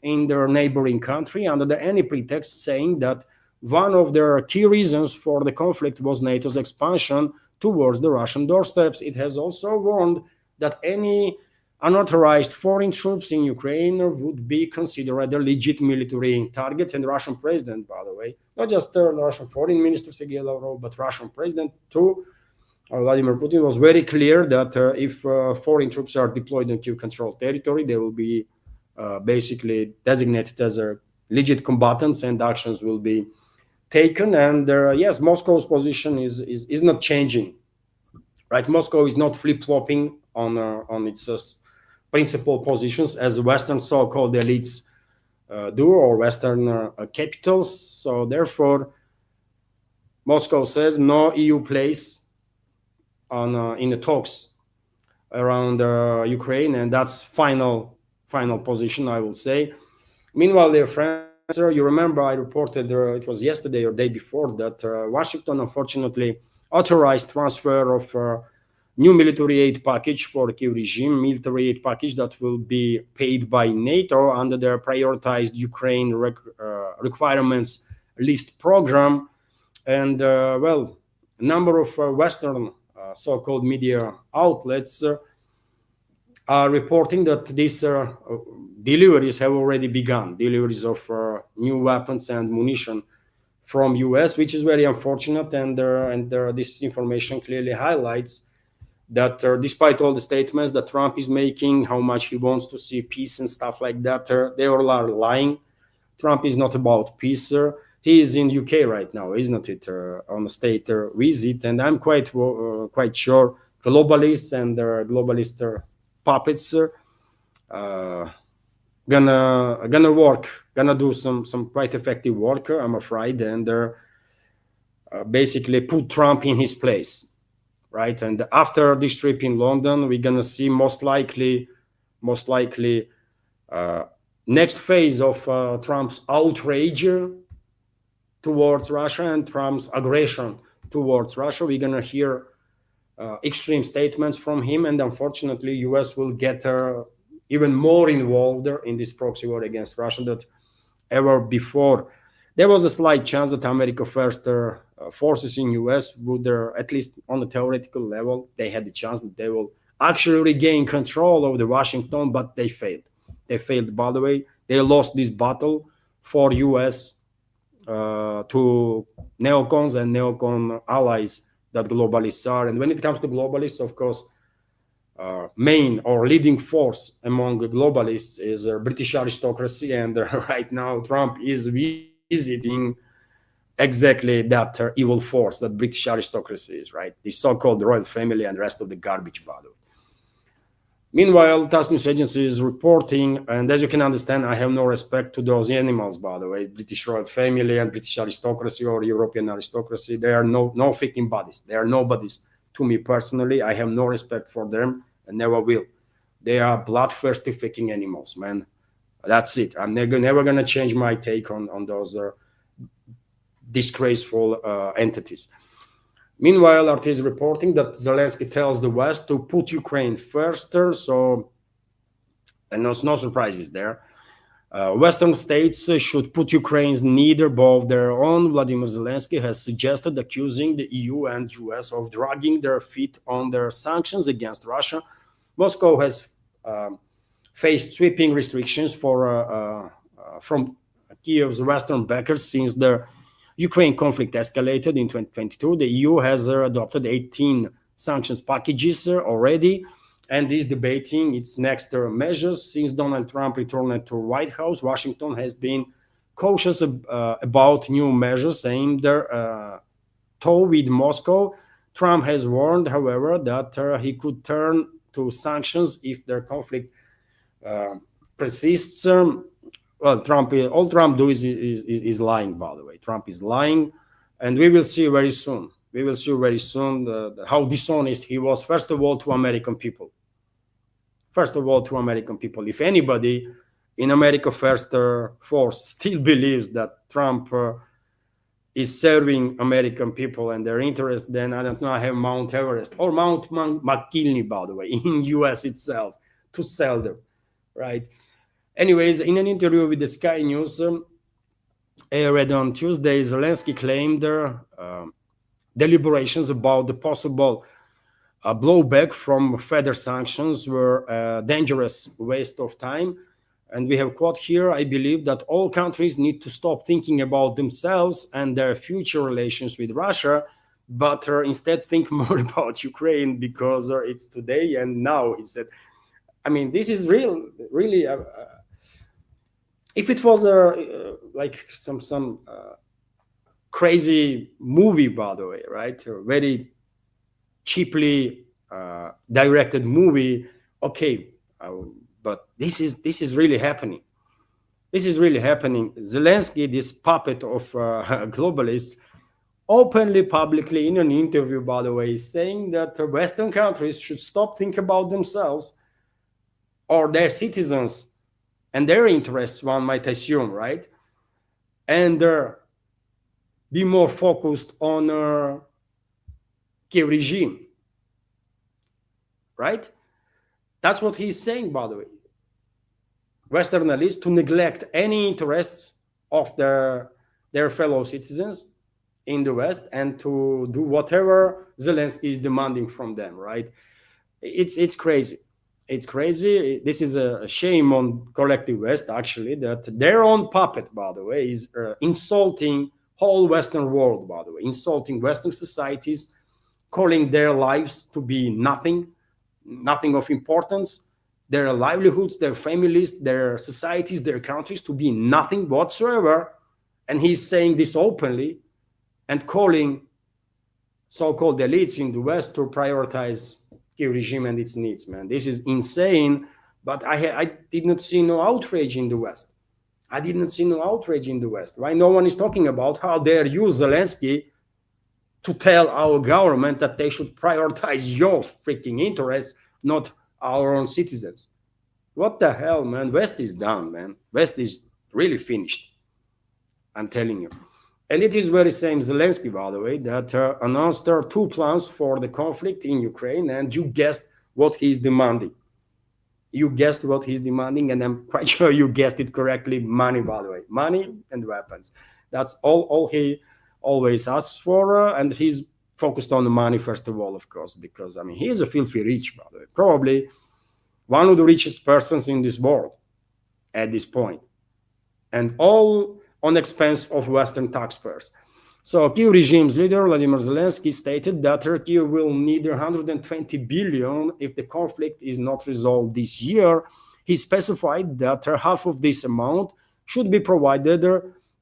in their neighboring country under any pretext, saying that one of their key reasons for the conflict was NATO's expansion towards the Russian doorsteps. It has also warned that any unauthorized foreign troops in Ukraine would be considered a legit military target. And the Russian president, by the way, not just the Russian foreign minister Sergei Lavrov, but Russian president too, Vladimir Putin, was very clear that if foreign troops are deployed in Kiev-controlled territory, they will be basically designated as a legit combatants and actions will be taken. And yes, Moscow's position is not changing, right? Moscow is not flip-flopping on its principal positions as Western so-called elites do, or Western capitals. So therefore, Moscow says no EU place in the talks around Ukraine, and that's final position, I will say. Meanwhile, dear friends, you remember I reported, it was yesterday or day before, that Washington unfortunately authorized transfer of new military aid package for the Kyiv regime, military aid package that will be paid by NATO under their prioritized Ukraine requirements list program. And a number of Western so-called media outlets are reporting that these deliveries have already begun, deliveries of new weapons and munition from US, which is very unfortunate. And this information clearly highlights that despite all the statements that Trump is making, how much he wants to see peace and stuff like that, they all are lying. Trump is not about peace. He is in UK right now, isn't it, on a state visit, and I'm quite sure globalists and globalist puppets gonna do some quite effective work, I'm afraid, and basically put Trump in his place, right? And after this trip in London, we're gonna see most likely next phase of Trump's outrage towards Russia and Trump's aggression towards Russia. We're gonna hear extreme statements from him, and unfortunately, US will get even more involved in this proxy war against Russia than ever before. There was a slight chance that America First forces in US would, at least on a theoretical level, they had the chance that they will actually regain control of the Washington, but they failed. They failed, by the way. They lost this battle for US to neocons and neocon allies that globalists are. And when it comes to globalists, of course, main or leading force among the globalists is British aristocracy, and right now Trump is visiting exactly that evil force that British aristocracy is, right? The so-called royal family and the rest of the garbage value. Meanwhile, TASS news agency is reporting, and as you can understand, I have no respect to those animals, by the way, British royal family and British aristocracy or European aristocracy. They are no freaking bodies. They are nobodies. To me personally, I have no respect for them and never will. They are bloodthirsty freaking animals, man. That's it. I'm never going to change my take on those disgraceful entities. Meanwhile, RT is reporting that Zelensky tells the West to put Ukraine first, so and no surprises there. Western states should put Ukraine's need above their own. Vladimir Zelensky has suggested, accusing the EU and US of dragging their feet on their sanctions against Russia. Moscow has faced sweeping restrictions from Kiev's Western backers since the Ukraine conflict escalated in 2022. The EU has adopted 18 sanctions packages already, and is debating its next measures. Since Donald Trump returned to White House, Washington has been cautious about new measures aimed toward Moscow. Trump has warned, however, that he could turn to sanctions if their conflict persists. Well, all Trump does is lying, by the way. Trump is lying, and we will see very soon. We will see very soon how dishonest he was, first of all, to American people. First of all, to American people. If anybody in America First force still believes that Trump is serving American people and their interests, then I don't know, I have Mount Everest or Mount McKinley, by the way, in US itself to sell them, right? Anyways, in an interview with the Sky News aired on Tuesday, Zelensky claimed deliberations about the possible blowback from further sanctions were a dangerous waste of time. And we have quote here, I believe that all countries need to stop thinking about themselves and their future relations with Russia, but instead think more about Ukraine because it's today and now. He said, I mean, this is really if it was like some crazy movie, by the way, right? A very cheaply directed movie, okay, but this is really happening. This is really happening. Zelensky, this puppet of globalists, openly, publicly, in an interview, by the way, is saying that Western countries should stop thinking about themselves or their citizens and their interests, one might assume, right? And be more focused on Kiev regime, right? That's what he's saying, by the way. Western allies to neglect any interests of their fellow citizens in the West and to do whatever Zelensky is demanding from them, right? It's crazy. It's crazy. This is a shame on collective West, actually, that their own puppet, by the way, is insulting whole Western world, by the way, insulting Western societies, calling their lives to be nothing of importance, their livelihoods, their families, their societies, their countries to be nothing whatsoever. And he's saying this openly and calling so-called elites in the West to prioritize Kiev regime and its needs, man. This is insane, but I did not see no outrage in the West. I didn't see no outrage in the West. Why no one is talking about how dare you, Zelensky, to tell our government that they should prioritize your freaking interests, not our own citizens. What the hell, man? West is done, man. West is really finished. I'm telling you. And it is very same Zelensky, by the way, that announced there are two plans for the conflict in Ukraine, and you guessed what he's demanding. You guessed what he's demanding, and I'm quite sure you guessed it correctly. Money, by the way. Money and weapons. That's all he always asks for, and he's focused on the money, first of all, of course, because, I mean, he is a filthy rich, by the way. Probably one of the richest persons in this world at this point. And all on expense of Western taxpayers. So Kiev regime's leader, Vladimir Zelensky, stated that Turkey will need 120 billion if the conflict is not resolved this year. He specified that half of this amount should be provided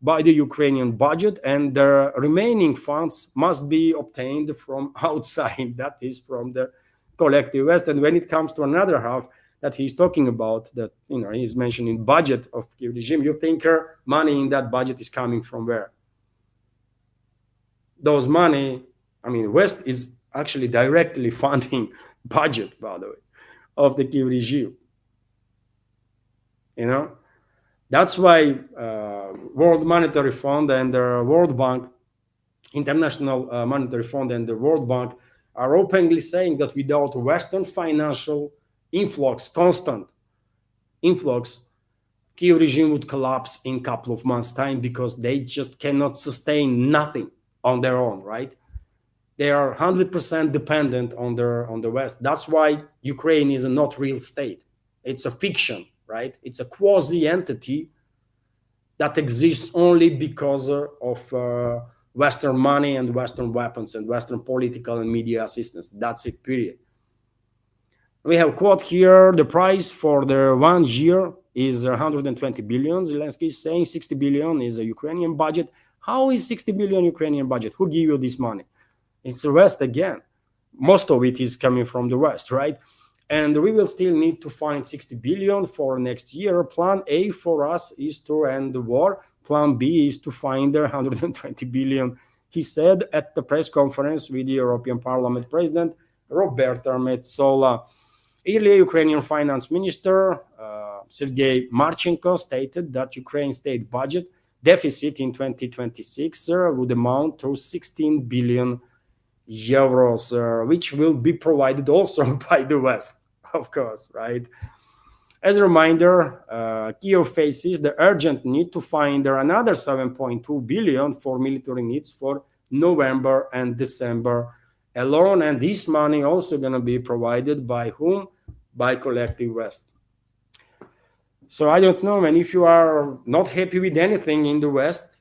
by the Ukrainian budget, and the remaining funds must be obtained from outside, that is from the collective West. And when it comes to another half that he's talking about, that he's mentioning budget of Kiev regime, you think money in that budget is coming from where? Those money, I mean, West is actually directly funding budget, by the way, of the Kiev regime. That's why World Monetary Fund and the World Bank, International Monetary Fund and the World Bank are openly saying that without Western financial influx, constant influx, Kiev regime would collapse in a couple of months' time, because they just cannot sustain nothing on their own, right? They are 100% dependent on the West. That's why Ukraine is a not real state. It's a fiction, right? It's a quasi-entity that exists only because of Western money and Western weapons and Western political and media assistance. That's it, period. We have a quote here: the price for the 1 year is 120 billion. Zelensky is saying 60 billion is a Ukrainian budget. How is 60 billion Ukrainian budget? Who give you this money? It's the West again. Most of it is coming from the West, right? And we will still need to find 60 billion for next year. Plan A for us is to end the war. Plan B is to find 120 billion, he said at the press conference with the European Parliament President Roberta Metsola. Earlier, Ukrainian Finance Minister Sergei Marchenko stated that Ukraine's state budget deficit in 2026 would amount to 16 billion euros, which will be provided also by the West, of course, right? As a reminder, Kiev faces the urgent need to find another 7.2 billion for military needs for November and December alone, and this money also going to be provided by whom? By collective West. So I don't know, man, if you are not happy with anything in the West,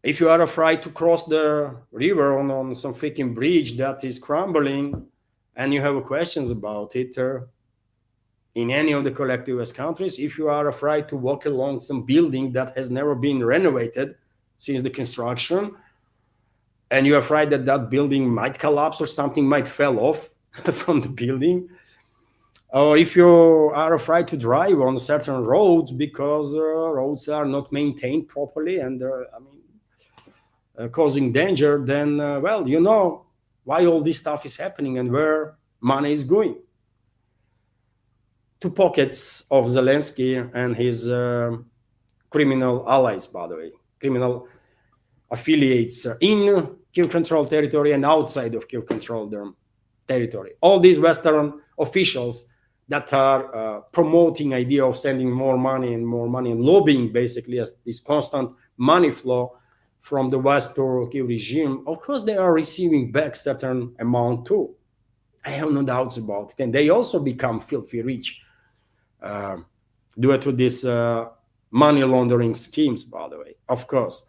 if you are afraid to cross the river on some freaking bridge that is crumbling, and you have questions about it in any of the collective West countries, if you are afraid to walk along some building that has never been renovated since the construction, and you're afraid that that building might collapse or something might fall off from the building, or if you are afraid to drive on certain roads because roads are not maintained properly and causing danger, then well, you know why all this stuff is happening and where money is going. To pockets of Zelensky and his criminal allies, by the way, criminal affiliates in Kiev-controlled territory and outside of Kiev-controlled territory. All these Western officials that are promoting idea of sending more money and lobbying basically as this constant money flow from the West to Kiev regime, of course they are receiving back certain amount too. I have no doubts about it. And they also become filthy rich due to these money laundering schemes, by the way, of course.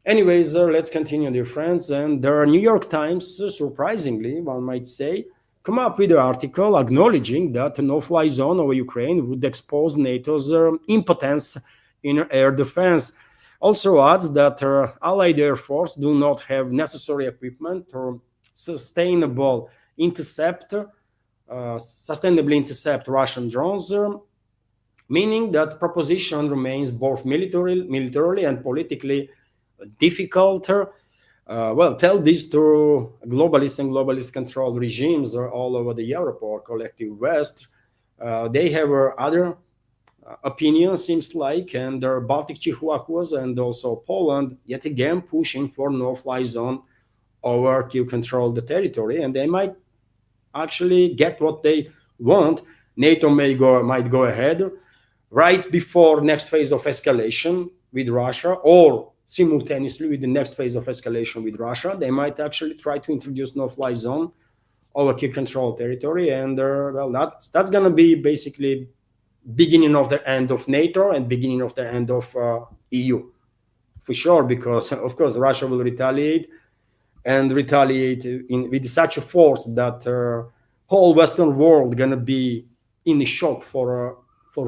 Anyways, let's continue, dear friends. And the New York Times, surprisingly, one might say, come up with an article acknowledging that a no-fly zone over Ukraine would expose NATO's impotence in air defense. Also adds that Allied Air Force do not have necessary equipment or sustainably intercept Russian drones, meaning that proposition remains both militarily and politically difficult. Tell this to globalists and globalist-controlled regimes all over the Europe or collective West. They have other opinions, seems like, and their Baltic Chihuahuas and also Poland, yet again pushing for no-fly zone over Kiev-controlled territory, and they might actually get what they want. NATO might go ahead right before next phase of escalation with Russia, or simultaneously with the next phase of escalation with Russia. They might actually try to introduce no-fly zone over Kiev-controlled territory, and that's going to be basically beginning of the end of NATO and beginning of the end of EU, for sure, because of course Russia will retaliate with such a force that whole Western world gonna be in shock for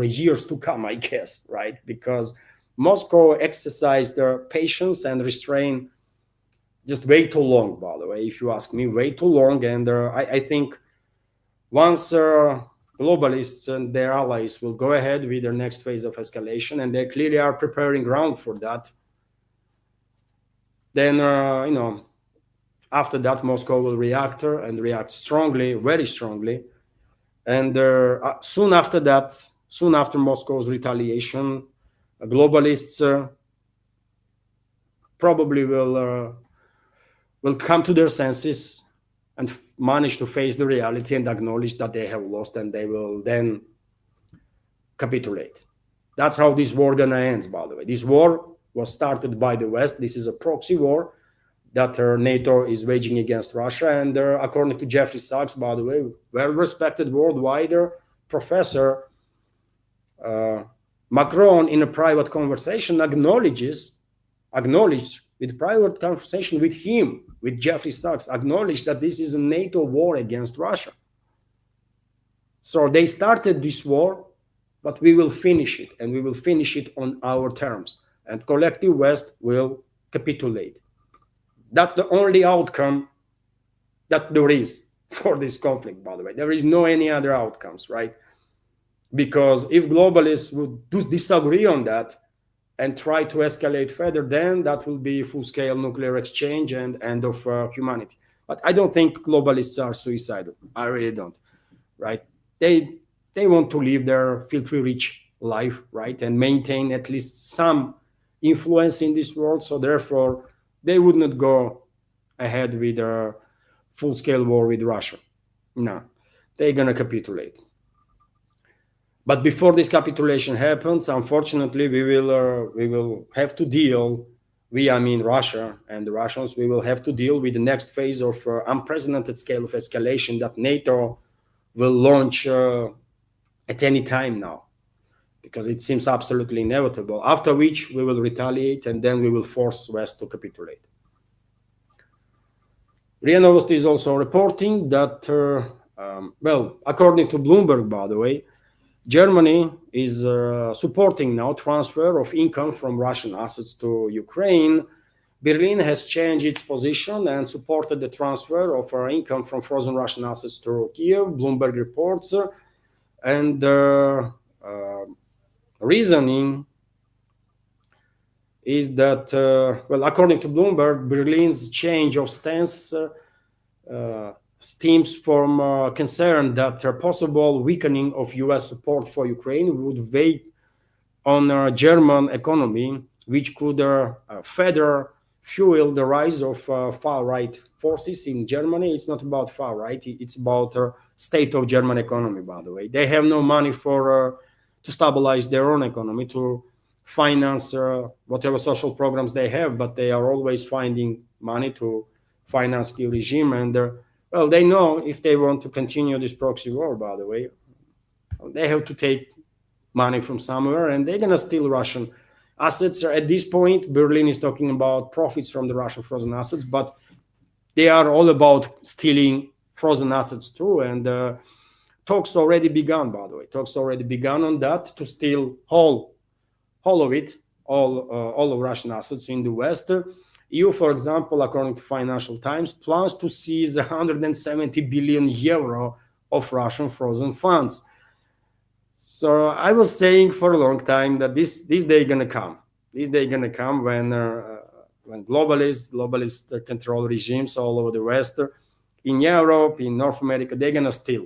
years to come, I guess, right? Because Moscow exercised their patience and restraint just way too long, by the way, if you ask me, way too long. And I think once globalists and their allies will go ahead with their next phase of escalation, and they clearly are preparing ground for that, then, after that, Moscow will react and react strongly, very strongly. And soon after Moscow's retaliation, globalists probably will come to their senses and manage to face the reality and acknowledge that they have lost, and they will then capitulate. That's how this war gonna end, by the way. This war was started by the West. This is a proxy war that NATO is waging against Russia. And according to Jeffrey Sachs, by the way, well-respected worldwide professor, Macron, in a private conversation, acknowledged with private conversation with him, with Jeffrey Sachs, acknowledged that this is a NATO war against Russia. So they started this war, but we will finish it, and we will finish it on our terms, and collective West will capitulate. That's the only outcome that there is for this conflict, by the way. There is no any other outcomes, right? Because if globalists would disagree on that and try to escalate further, then that will be full-scale nuclear exchange and end of humanity. But I don't think globalists are suicidal. I really don't, right? They want to live their filthy rich life, right? And maintain at least some influence in this world. So therefore, they would not go ahead with a full-scale war with Russia. No, they're going to capitulate. But before this capitulation happens, unfortunately, we will have to deal, Russia and the Russians, we will have to deal with the next phase of unprecedented scale of escalation that NATO will launch at any time now, because it seems absolutely inevitable, after which we will retaliate, and then we will force West to capitulate. RIA Novosti is also reporting that, according to Bloomberg, by the way, Germany is supporting now transfer of income from Russian assets to Ukraine. Berlin has changed its position and supported the transfer of income from frozen Russian assets to Kiev, Bloomberg reports. And reasoning is that, according to Bloomberg, Berlin's change of stance stems from concern that a possible weakening of US support for Ukraine would weigh on German economy, which could further fuel the rise of far-right forces in Germany. It's not about far-right, it's about state of German economy, by the way. They have no money to stabilize their own economy, to finance whatever social programs they have, but they are always finding money to finance the regime. And they know if they want to continue this proxy war, by the way, they have to take money from somewhere, and they're going to steal Russian assets. At this point, Berlin is talking about profits from the Russian frozen assets, but they are all about stealing frozen assets too. And talks already begun, by the way. Talks already begun on that to steal all of it, all of Russian assets in the West. EU, for example, according to Financial Times, plans to seize 170 billion euro of Russian frozen funds. So I was saying for a long time that this day gonna come. This day gonna come when globalist control regimes all over the West, in Europe, in North America, they're gonna steal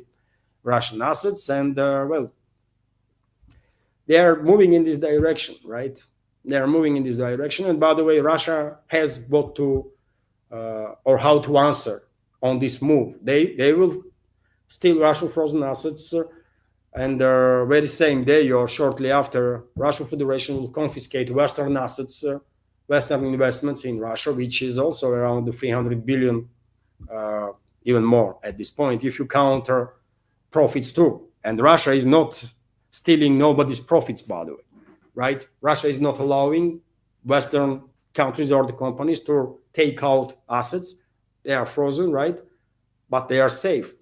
Russian assets, and well, they are moving in this direction, right? They are moving in this direction. And by the way, Russia has what to or how to answer on this move. They will steal Russian frozen assets, and very same day or shortly after, Russian Federation will confiscate Western assets, Western investments in Russia, which is also around the 300 billion, even more at this point, if you counter profits too. And Russia is not stealing nobody's profits, by the way, right? Russia is not allowing Western countries or the companies to take out assets. They are frozen, right? But they are safe.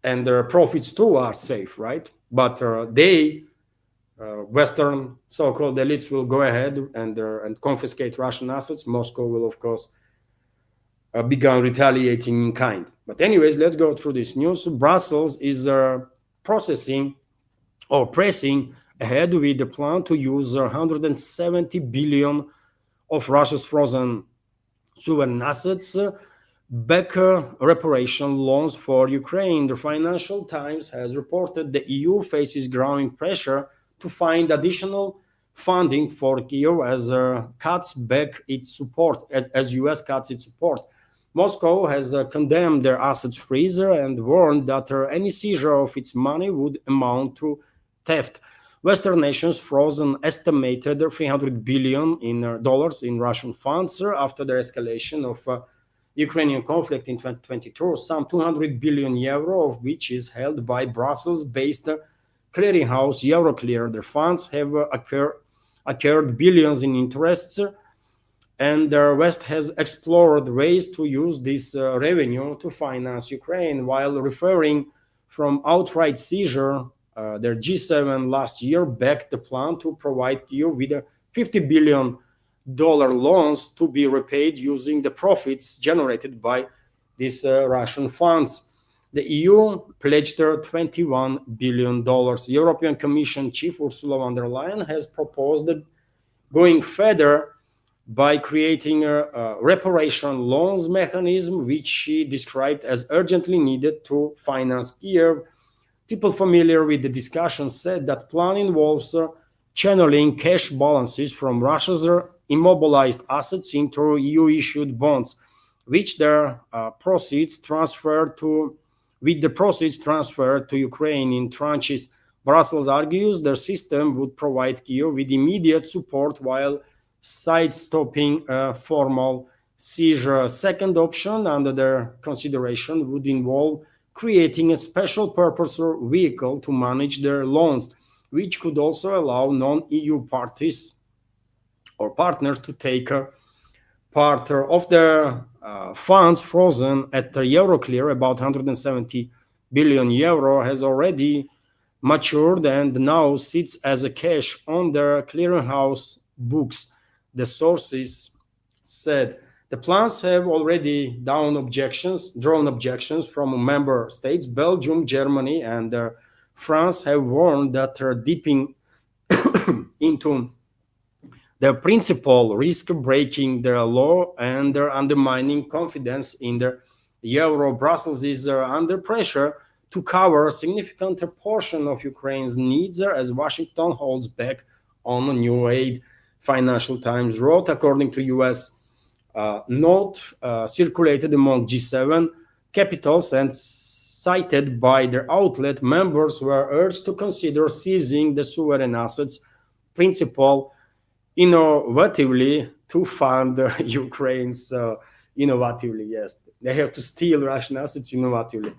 And their profits too are safe, right? But Western so-called elites will go ahead and confiscate Russian assets. Moscow will, of course, begin retaliating in kind. But anyways, let's go through this news. Brussels is pressing ahead with the plan to use 170 billion of Russia's frozen sovereign assets back reparation loans for Ukraine. The Financial Times has reported the EU faces growing pressure to find additional funding for Kiev as cuts back its support, as US cuts its support. Moscow has condemned their assets freeze and warned that any seizure of its money would amount to theft. Western nations froze an estimated $300 billion in Russian funds after the escalation of Ukrainian conflict in 2022. Some 200 billion euro of which is held by Brussels-based clearinghouse Euroclear. Their funds have accrued billions in interests, and the West has explored ways to use this revenue to finance Ukraine, while referring from outright seizure. Their G7 last year backed the plan to provide Kyiv with a $50 billion loans to be repaid using the profits generated by these Russian funds. The EU pledged $21 billion. European Commission Chief Ursula von der Leyen has proposed going further by creating a reparation loans mechanism, which she described as urgently needed to finance Kiev. People familiar with the discussion said that plan involves channeling cash balances from Russia's immobilized assets into EU-issued bonds, which their proceeds transferred to Ukraine in tranches. Brussels argues their system would provide Kyiv with immediate support while sidestepping formal seizure. Second option under their consideration would involve creating a special purpose vehicle to manage their loans, which could also allow non-EU parties or partners to take part of the funds frozen at Euroclear. About 170 billion euro has already matured and now sits as a cash on their clearinghouse books, the sources said. The plans have already drawn objections from member states. Belgium, Germany, and France have warned that dipping into the principle risk breaking their law and undermining confidence in the euro. Brussels is under pressure to cover a significant portion of Ukraine's needs as Washington holds back on new aid, Financial Times wrote. According to U.S. Note circulated among G7 capitals and cited by their outlet, members were urged to consider seizing the sovereign assets principle innovatively to fund Ukraine's innovatively. Yes, they have to steal Russian assets innovatively.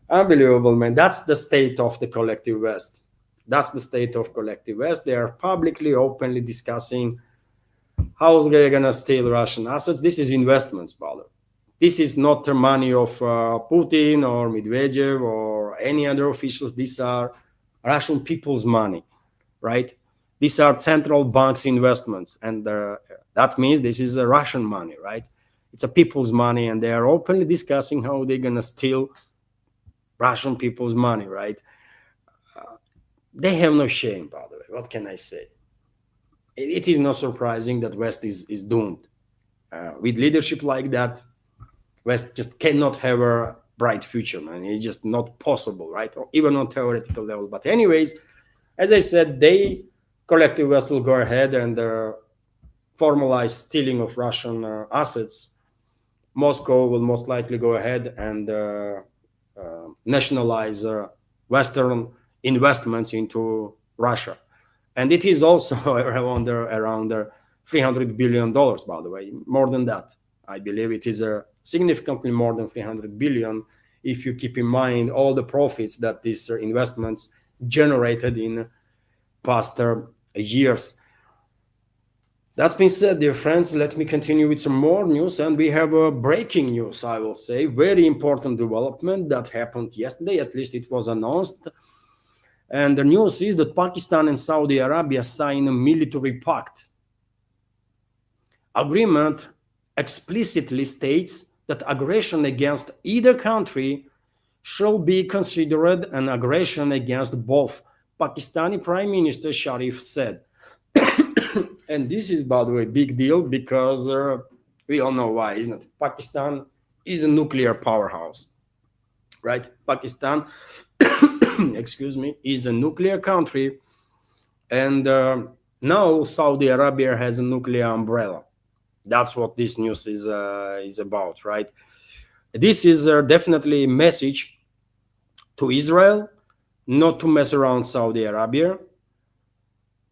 Unbelievable, man. That's the state of the collective West. That's the state of collective West. They are publicly, openly discussing how they're gonna steal Russian assets. This is investments, brother. This is not the money of Putin or Medvedev or any other officials. These are Russian people's money, right? These are central banks investments, and that means this is a Russian money, right? It's a people's money, and they are openly discussing how they're gonna steal Russian people's money, right? They have no shame, by the way. What can I say? It is not surprising that West is doomed. With leadership like that, West just cannot have a bright future, man. It's just not possible, right? Or even on theoretical level. But anyways, as I said, collective West will go ahead and formalize stealing of Russian assets. Moscow will most likely go ahead and nationalize Western investments into Russia. And it is also around $300 billion, by the way, more than that. I believe it is significantly more than 300 billion if you keep in mind all the profits that these investments generated in past years. That's been said, dear friends, let me continue with some more news. And we have a breaking news, I will say, very important development that happened yesterday, at least it was announced. And the news is that Pakistan and Saudi Arabia signed a military pact. Agreement explicitly states that aggression against either country shall be considered an aggression against both, Pakistani Prime Minister Sharif said. And this is, by the way, a big deal because we all know why, isn't it? Pakistan is a nuclear powerhouse, right? Pakistan, excuse me, is a nuclear country. And now Saudi Arabia has a nuclear umbrella. That's what this news is about, right? This is definitely a message to Israel not to mess around Saudi Arabia,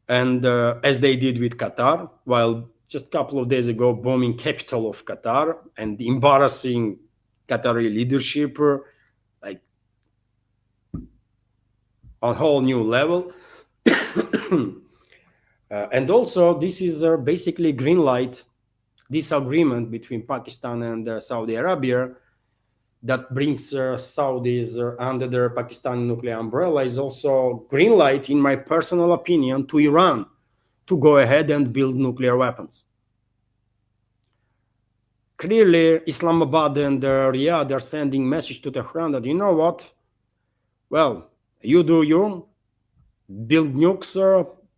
and as they did with Qatar, while just a couple of days ago bombing capital of Qatar and embarrassing Qatari leadership like on a whole new level. And also this is basically green light disagreement between Pakistan and Saudi Arabia that brings Saudis under the Pakistani nuclear umbrella is also green light, in my personal opinion, to Iran to go ahead and build nuclear weapons. Clearly, Islamabad and Riyadh are sending message to Tehran that, you know what? Well, you do you, build nukes,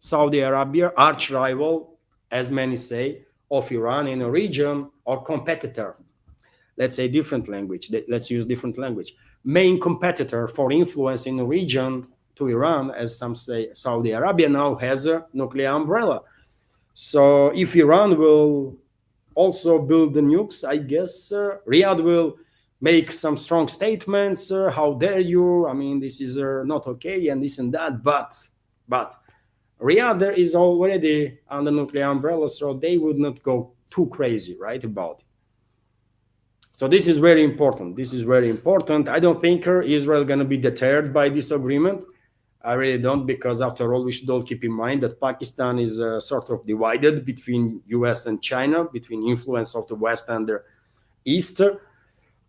Saudi Arabia, arch rival, as many say, of Iran in a region, or competitor. Let's say different language. Let's use different language. Main competitor for influence in the region to Iran, as some say, Saudi Arabia now has a nuclear umbrella. So if Iran will also build the nukes, I guess Riyadh will make some strong statements. How dare you? I mean, this is not okay, and this and that. But Riyadh is already under nuclear umbrella, so they would not go too crazy, right, about it. So this is very important. This is very important. I don't think Israel going to be deterred by this agreement. I really don't, because after all, we should all keep in mind that Pakistan is sort of divided between US and China, between influence of the West and the East.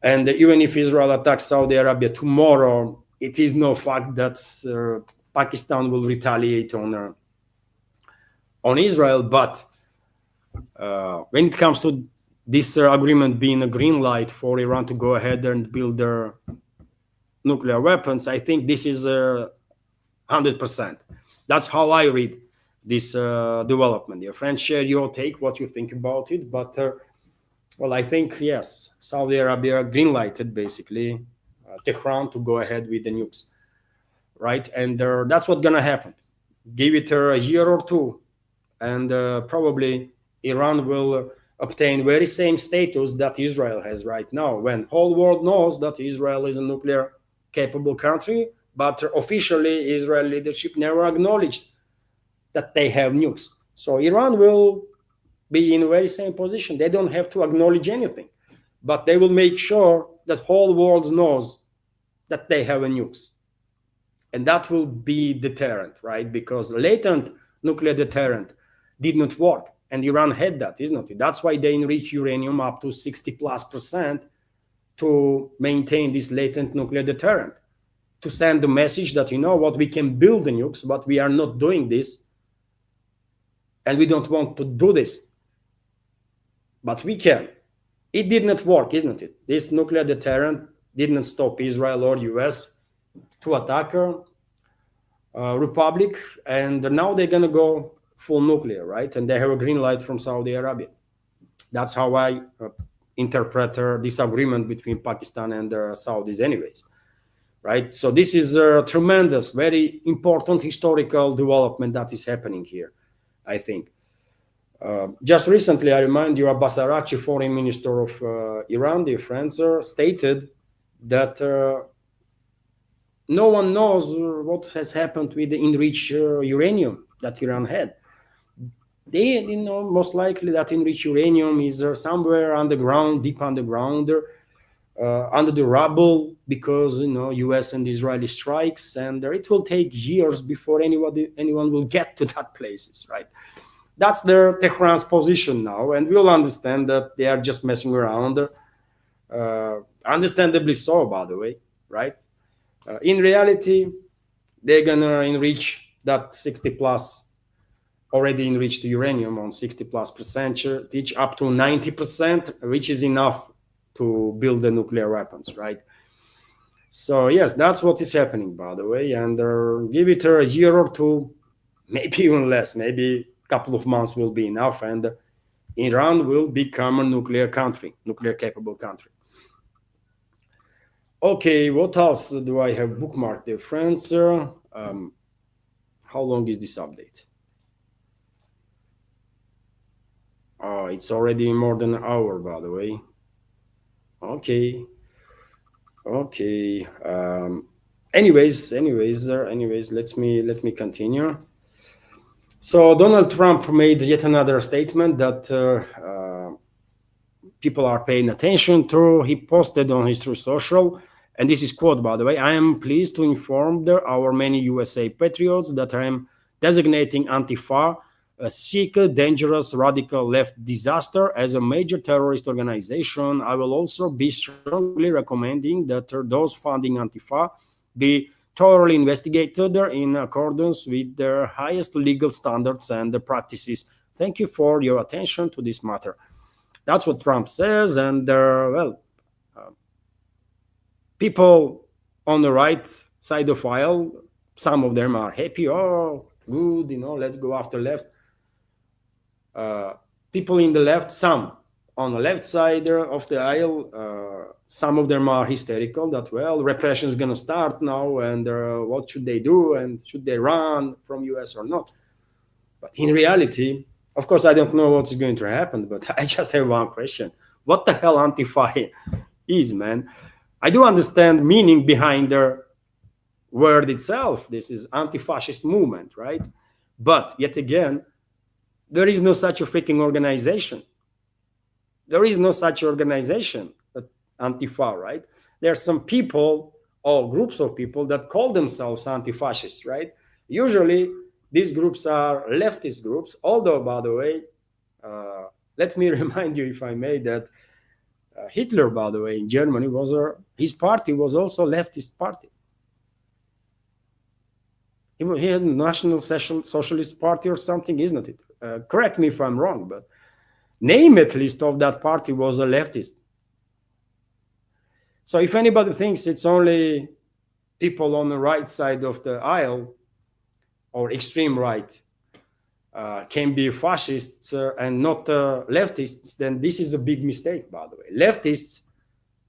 And even if Israel attacks Saudi Arabia tomorrow, it is no fact that Pakistan will retaliate on Israel. But when it comes to this agreement being a green light for Iran to go ahead and build their nuclear weapons, I think this is 100%. That's how I read this development. Your friends, share your take, what you think about it. But, well, I think, yes, Saudi Arabia green lighted, basically, Tehran to go ahead with the nukes, right? And that's what's going to happen. Give it a year or two, and probably Iran will obtain very same status that Israel has right now, when whole world knows that Israel is a nuclear capable country, but officially Israel leadership never acknowledged that they have nukes. So Iran will be in a very same position. They don't have to acknowledge anything, but they will make sure that whole world knows that they have a nukes. And that will be deterrent, right? Because latent nuclear deterrent did not work. And Iran had that, isn't it? That's why they enrich uranium up to 60+% to maintain this latent nuclear deterrent, to send the message that, you know what, we can build the nukes, but we are not doing this. And we don't want to do this. But we can. It did not work, isn't it? This nuclear deterrent didn't stop Israel or US to attack Republic. And now they're going to go full nuclear, right? And they have a green light from Saudi Arabia. That's how I interpret this agreement between Pakistan and the Saudis anyways, right? So this is a tremendous, very important historical development that is happening here, I think. Just recently, I remind you, Abbas Araghchi, foreign minister of Iran, dear friends, stated that no one knows what has happened with the enriched uranium that Iran had. They, most likely that enriched uranium is somewhere underground, deep underground, under the rubble, because U.S. and Israeli strikes, and it will take years before anyone will get to that places, right? That's their Tehran's position now, and we'll understand that they are just messing around. Understandably so, by the way, right? In reality, they're gonna enrich that 60+ already enriched uranium on 60+% each, up to 90%, which is enough to build the nuclear weapons, right? So yes, that's what is happening, by the way, and give it a year or two, maybe even less, maybe a couple of months will be enough, and Iran will become a nuclear country, nuclear capable country. Okay, what else do I have bookmarked, dear friends? How long is this update? Oh, it's already more than an hour, by the way. Okay. Anyways, let me continue. So Donald Trump made yet another statement that people are paying attention to. He posted on his Truth Social, and this is quote, by the way: "I am pleased to inform our many USA patriots that I am designating Antifa, a sick, dangerous, radical left disaster, as a major terrorist organization. I will also be strongly recommending that those funding Antifa be thoroughly investigated in accordance with their highest legal standards and practices. Thank you for your attention to this matter." That's what Trump says, and people on the right side of the aisle, some of them are happy. Oh, good, let's go after left. People in the left, some on the left side of the aisle, some of them are hysterical that, well, repression is going to start now, and what should they do, and should they run from US or not? But in reality, of course, I don't know what's going to happen, but I just have one question. What the hell Antifa is, man? I do understand meaning behind the word itself. This is anti-fascist movement, right? But yet again, there is no such a freaking organization. There is no such organization, Antifa, right? There are some people or groups of people that call themselves anti-fascists, right? Usually, these groups are leftist groups, although, by the way, let me remind you, if I may, that Hitler, by the way, in Germany, his party was also a leftist party. He had a National Socialist Party or something, isn't it? Correct me if I'm wrong, but name at least of that party was a leftist. So if anybody thinks it's only people on the right side of the aisle or extreme right can be fascists and not leftists, then this is a big mistake, by the way. Leftists,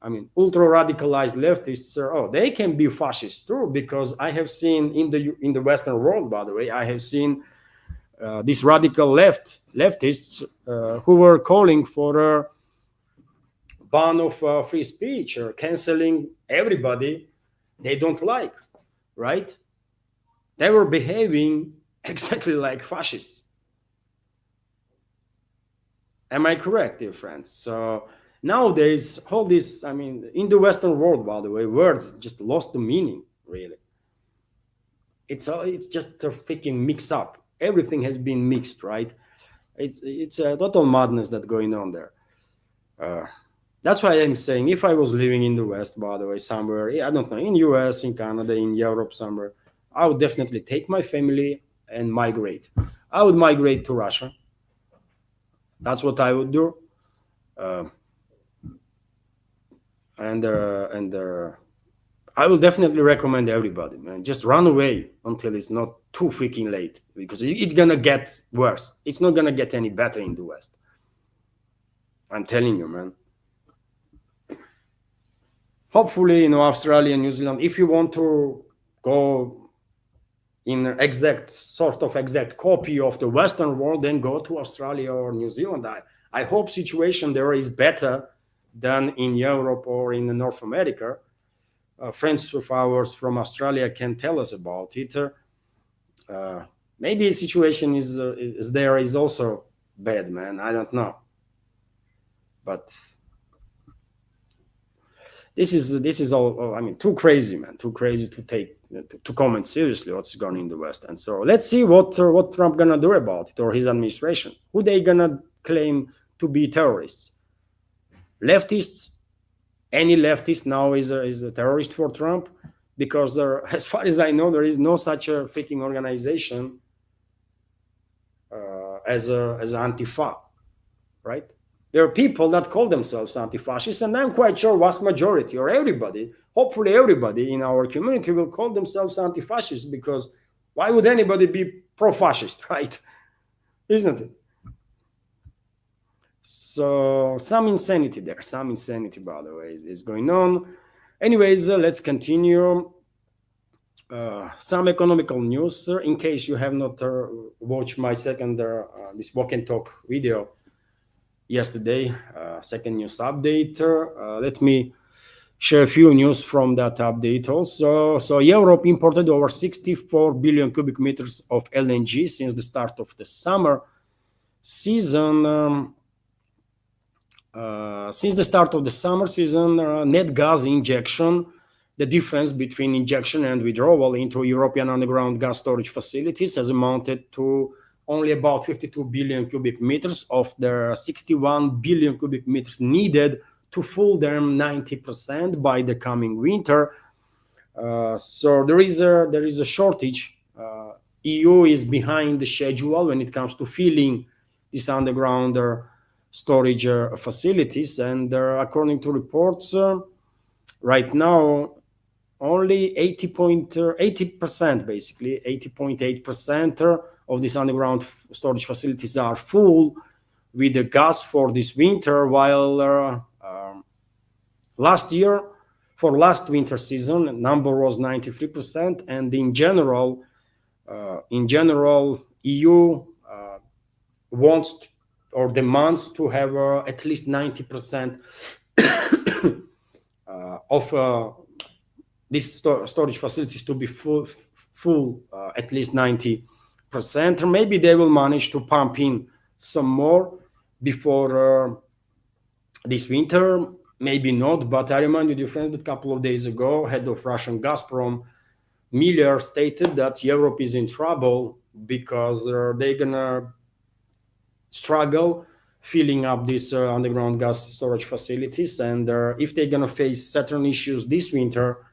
I mean, ultra-radicalized leftists, they can be fascists too, because I have seen in the Western world, by the way, I have seen these radical leftists who were calling for a ban of free speech or canceling everybody they don't like, right? They were behaving exactly like fascists. Am I correct, dear friends? So nowadays, all this, I mean, in the Western world, by the way, words just lost the meaning, really. it's just a freaking mix up. Everything has been mixed, right? It's a total madness that's going on there. That's why I'm saying, if I was living in the West, by the way, somewhere, I don't know, in US, in Canada, in Europe, somewhere, I would definitely take my family and migrate. I would migrate to Russia. That's what I would do. Uh, and I will definitely recommend everybody, man, just run away until it's not too freaking late, because it's gonna get worse. It's not gonna get any better in the West. I'm telling you, man. Hopefully, Australia, New Zealand, if you want to go in exact copy of the Western world, then go to Australia or New Zealand. I hope situation there is better than in Europe or in North America. Friends of ours from Australia can tell us about it. Maybe the situation is there is also bad, man. I don't know, but this is all. I mean, too crazy, man. Too crazy to comment seriously what's going on in the West. And so let's see what Trump gonna do about it, or his administration. Who they gonna claim to be terrorists? Leftists? Any leftist now is a terrorist for Trump? Because as far as I know, there is no such a freaking organization as Antifa, right? There are people that call themselves anti-fascists, and I'm quite sure vast majority, or everybody, hopefully everybody in our community will call themselves anti-fascists, because why would anybody be pro-fascist, right? Isn't it? So some insanity there, by the way, is going on. Anyways, let's continue. Some economical news. In case you have not watched my second this walk and talk video yesterday, second news update, let me share a few news from that update also. So Europe imported over 64 billion cubic meters of LNG since the start of the summer season. Since the start of the summer season, net gas injection, the difference between injection and withdrawal into European underground gas storage facilities, has amounted to only about 52 billion cubic meters of the 61 billion cubic meters needed to fill them 90% by the coming winter. So there is a shortage. EU is behind the schedule when it comes to filling these underground storage facilities, and according to reports, right now only 80%, basically 80.8% of these underground storage facilities are full with the gas for this winter, while last year, for last winter season, number was 93%, and in general, EU wants or demands to have at least 90% of these storage facilities to be full at least 90%. Maybe they will manage to pump in some more before this winter, maybe not. But I remind you, dear friends, that a couple of days ago, head of Russian Gazprom, Miller, stated that Europe is in trouble because they're gonna struggle filling up these underground gas storage facilities, and if they're gonna face certain issues this winter,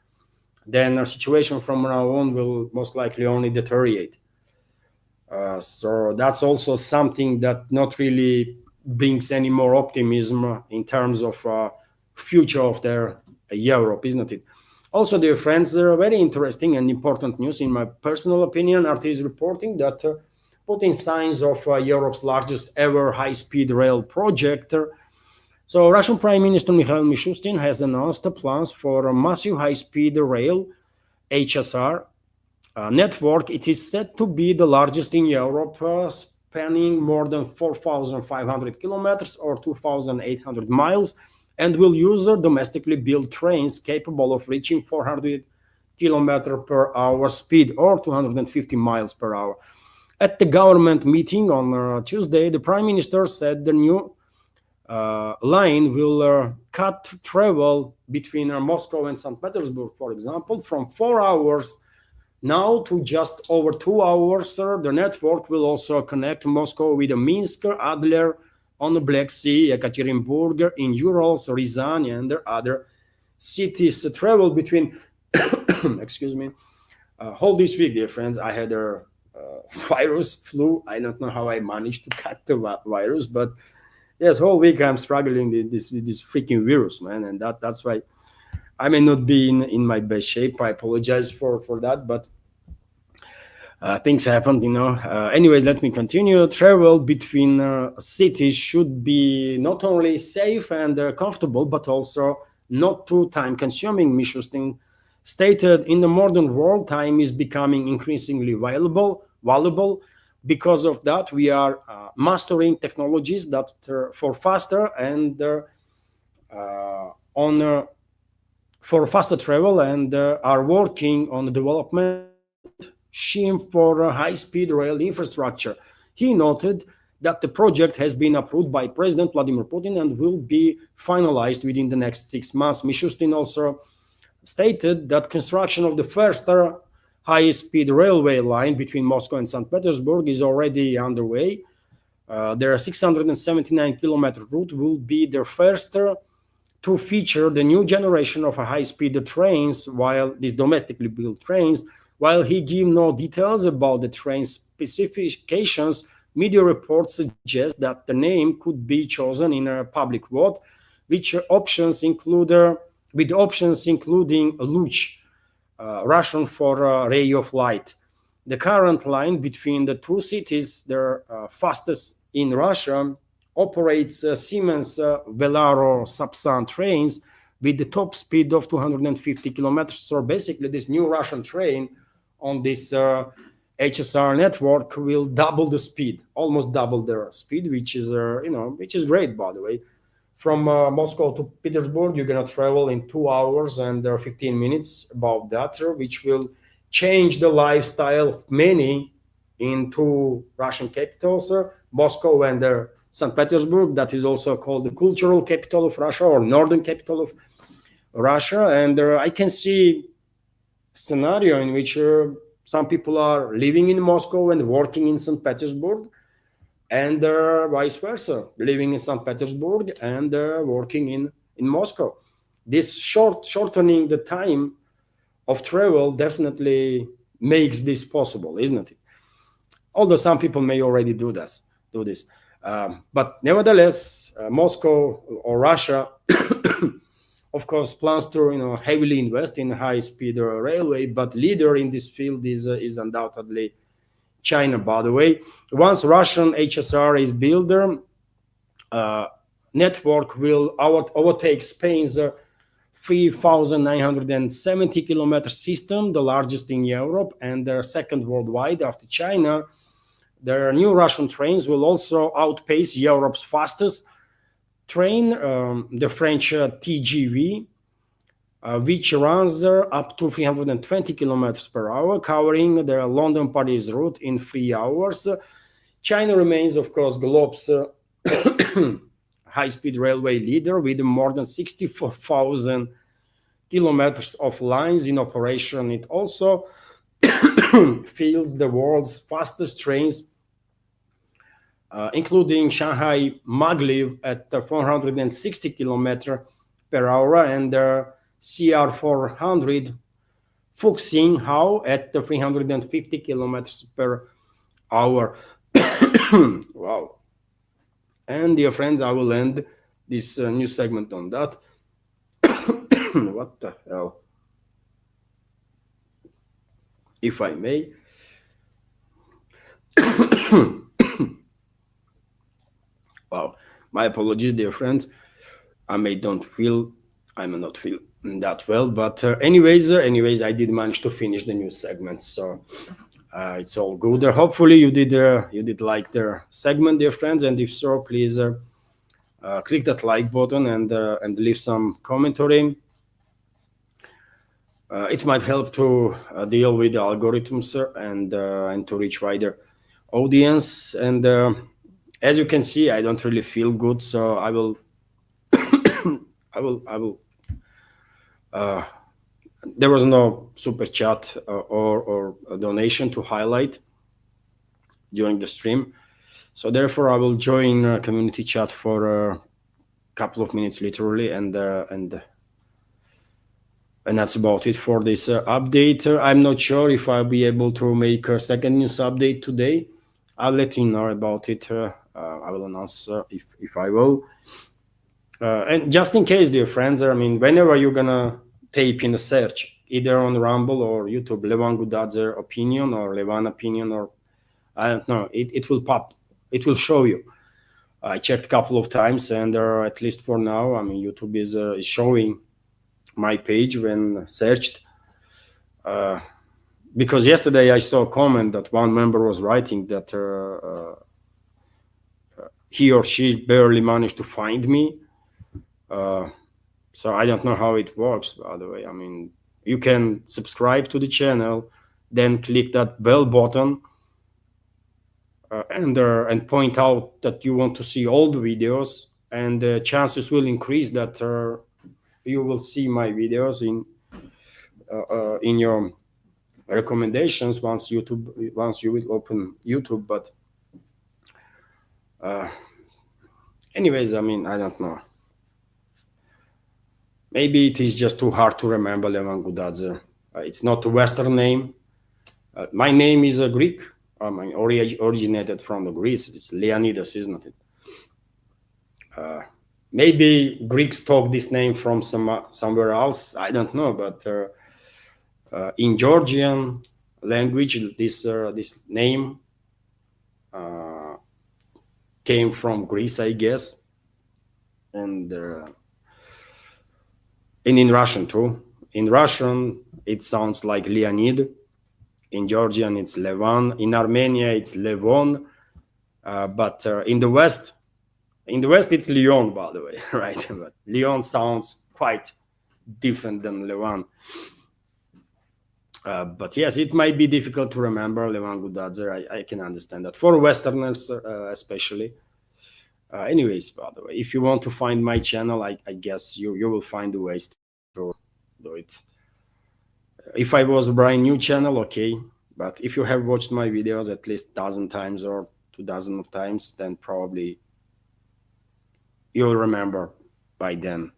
then our situation from now on will most likely only deteriorate. So that's also something that not really brings any more optimism in terms of future of their Europe, isn't it? Also, dear friends, very interesting and important news, in my personal opinion. RT is reporting that putting signs of Europe's largest ever high-speed rail project. So Russian Prime Minister Mikhail Mishustin has announced plans for a massive high-speed rail, HSR, network. It is said to be the largest in Europe, spanning more than 4,500 kilometers or 2,800 miles, and will use domestically built trains capable of reaching 400 kilometer per hour speed or 250 miles per hour. At the government meeting on Tuesday, the Prime Minister said the new line will cut travel between Moscow and St. Petersburg, for example, from 4 hours Now to just over 2 hours, the network will also connect Moscow with Minsk, Adler on the Black Sea, Ekaterinburg in Urals, Ryazan, and other cities. Travel between, excuse me, whole this week, dear friends, I had a virus, flu. I don't know how I managed to catch the virus, but yes, whole week I'm struggling with this freaking virus, man, and that's why I may not be in my best shape. I apologize for that, but things happened, Anyways, let me continue. Travel between cities should be not only safe and comfortable, but also not too time consuming. Mishustin stated, in the modern world, time is becoming increasingly valuable. Because of that, we are mastering technologies that for faster and on for faster travel and are working on the development scheme for high-speed rail infrastructure. He noted that the project has been approved by President Vladimir Putin and will be finalized within the next 6 months. Mishustin also stated that construction of the first high-speed railway line between Moscow and St. Petersburg is already underway. Their 679-kilometer route will be their first to feature the new generation of high-speed trains, while these domestically built trains. While he gave no details about the train specifications, media reports suggest that the name could be chosen in a public vote, with options including Luch, Russian for ray of light. The current line between the two cities, the fastest in Russia, operates Siemens Velaro Sapsan trains with the top speed of 250 kilometers. So basically, this new Russian train on this HSR network will double the speed, almost double their speed, which is which is great, by the way. From Moscow to Petersburg, you're gonna travel in 2 hours and 15 minutes, about that, which will change the lifestyle of many in two Russian capitals, Moscow and St. Petersburg. That is also called the cultural capital of Russia, or northern capital of Russia. And I can see scenario in which some people are living in Moscow and working in St. Petersburg, and vice versa, living in St. Petersburg and working in Moscow. This shortening the time of travel definitely makes this possible, isn't it? Although some people may already do this. But nevertheless, Moscow or Russia of course, plans to heavily invest in high-speed railway, but leader in this field is undoubtedly China. By the way, once Russian HSR is built, network will overtake Spain's 3,970 kilometer system, the largest in Europe and their second worldwide after China. Their new Russian trains will also outpace Europe's fastest train, the French TGV, which runs up to 320 kilometers per hour, covering the London-Paris route in 3 hours. China remains, of course, globe's high-speed railway leader with more than 64,000 kilometers of lines in operation. It also fields the world's fastest trains, including Shanghai Maglev at 460 kilometers per hour and CR 400 Fuxing-Hao at 350 kilometers per hour. Wow. And dear friends, I will end this new segment on that. What the hell? If I may. Wow, my apologies, dear friends. I may not feel that well, but anyways, I did manage to finish the new segment, so it's all good. Hopefully, you did like the segment, dear friends, and if so, please click that like button and leave some commentary. It might help to deal with the algorithms and to reach wider audience. And as you can see, I don't really feel good, so I will there was no super chat or a donation to highlight during the stream. So therefore, I will join community chat for a couple of minutes, literally, and that's about it for this update. I'm not sure if I'll be able to make a second news update today. I'll let you know about it. I will announce if I will. And just in case, dear friends, I mean, whenever you're gonna type in a search, either on Rumble or YouTube, Levan Gudadze opinion or Levan opinion, or I don't know, it will pop. It will show you. I checked a couple of times, and at least for now, I mean, YouTube is showing my page when searched. Because yesterday I saw a comment that one member was writing that he or she barely managed to find me. So I don't know how it works, by the way. I mean, you can subscribe to the channel, then click that bell button, and point out that you want to see all the videos, and the chances will increase that you will see my videos in your recommendations once you will open YouTube. But anyways, I mean, I don't know. Maybe it is just too hard to remember Levan Gudadze. It's not a Western name. My name is a Greek. Originated from the Greece. It's Leonidas, isn't it? Maybe Greeks took this name from somewhere else. I don't know, but in Georgian language, this name came from Greece, I guess, and in Russian too. In Russian, it sounds like Leonid. In Georgian, it's Levan. In Armenia, it's Levon. But in the West, it's Leon, by the way, right? But Leon sounds quite different than Levan. But yes, it might be difficult to remember Levan Gudadze. I can understand that. For Westerners, especially. Anyways, by the way, if you want to find my channel, I guess you will find the ways to do it. If I was a brand new channel, okay. But if you have watched my videos at least 1,000 times or 2,000 of times, then probably you'll remember by then.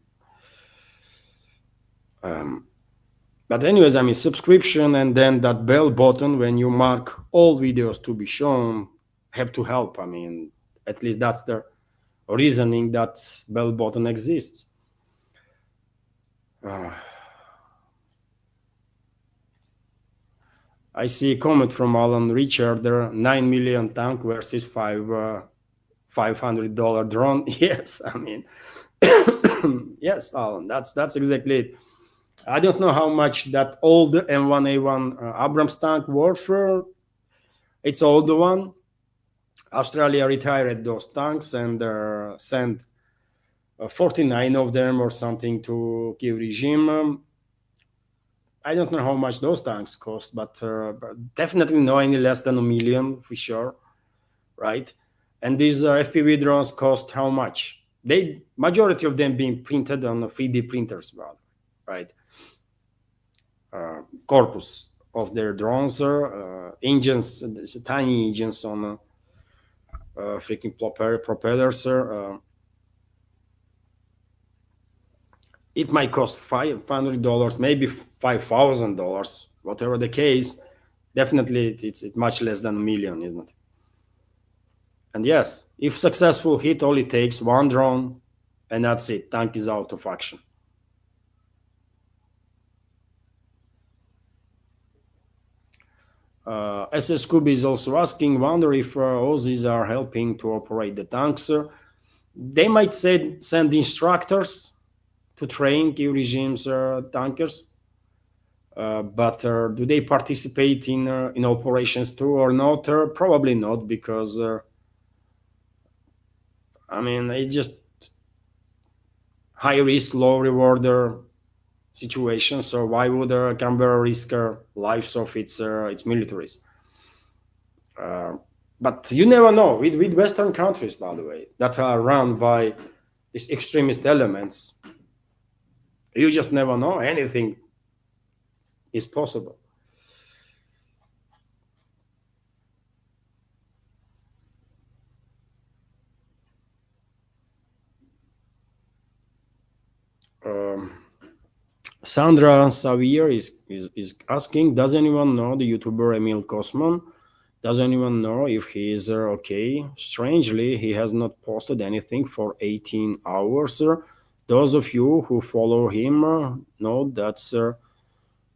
But anyways, I mean, subscription and then that bell button when you mark all videos to be shown have to help. I mean, at least that's the reasoning that bell button exists. I see a comment from Alan Richard there, 9 million tank versus $500 drone. Yes, I mean, yes, Alan, that's exactly it. I don't know how much that old M1A1 Abrams tank worth. It's older one. Australia retired those tanks and sent 49 of them or something to Kiev regime. I don't know how much those tanks cost, but definitely no any less than $1 million for sure, right? And these FPV drones cost how much? Majority of them being printed on 3D printers, right? Corpus of their drones, engines, tiny engines on freaking propellers. It might cost $500, maybe $5,000, whatever the case. Definitely, it's much less than $1 million, isn't it? And yes, if successful hit, all it takes one drone, and that's it. Tank is out of action. SS Kubi is also asking, wonder if Aussies are helping to operate the tanks. They might send instructors to train Kiev regime's tankers, but do they participate in operations too or not? Probably not, because I mean, it's just high risk, low reward situation. So why would Canberra risk lives of its militaries? But you never know with Western countries, by the way, that are run by these extremist elements. You just never know. Anything is possible. Um, Sandra Xavier is asking, does anyone know the YouTuber Emil Kosman? Does anyone know if he is okay? Strangely, he has not posted anything for 18 hours. Those of you who follow him know that's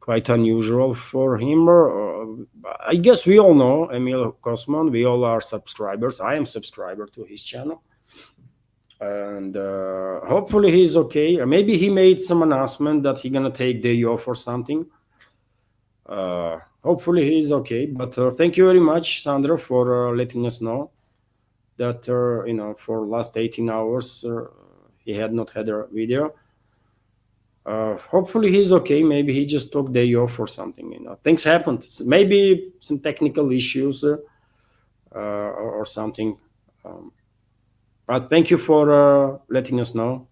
quite unusual for him. I guess we all know Emil Kosman. We all are subscribers. I am subscriber to his channel. And hopefully he's okay. Or maybe he made some announcement that he's gonna take day off or something. Hopefully he's okay. But thank you very much, Sandra, for letting us know that for last 18 hours he had not had a video. Hopefully he's okay. Maybe he just took day off or something. Things happened. Maybe some technical issues or something. But thank you for letting us know.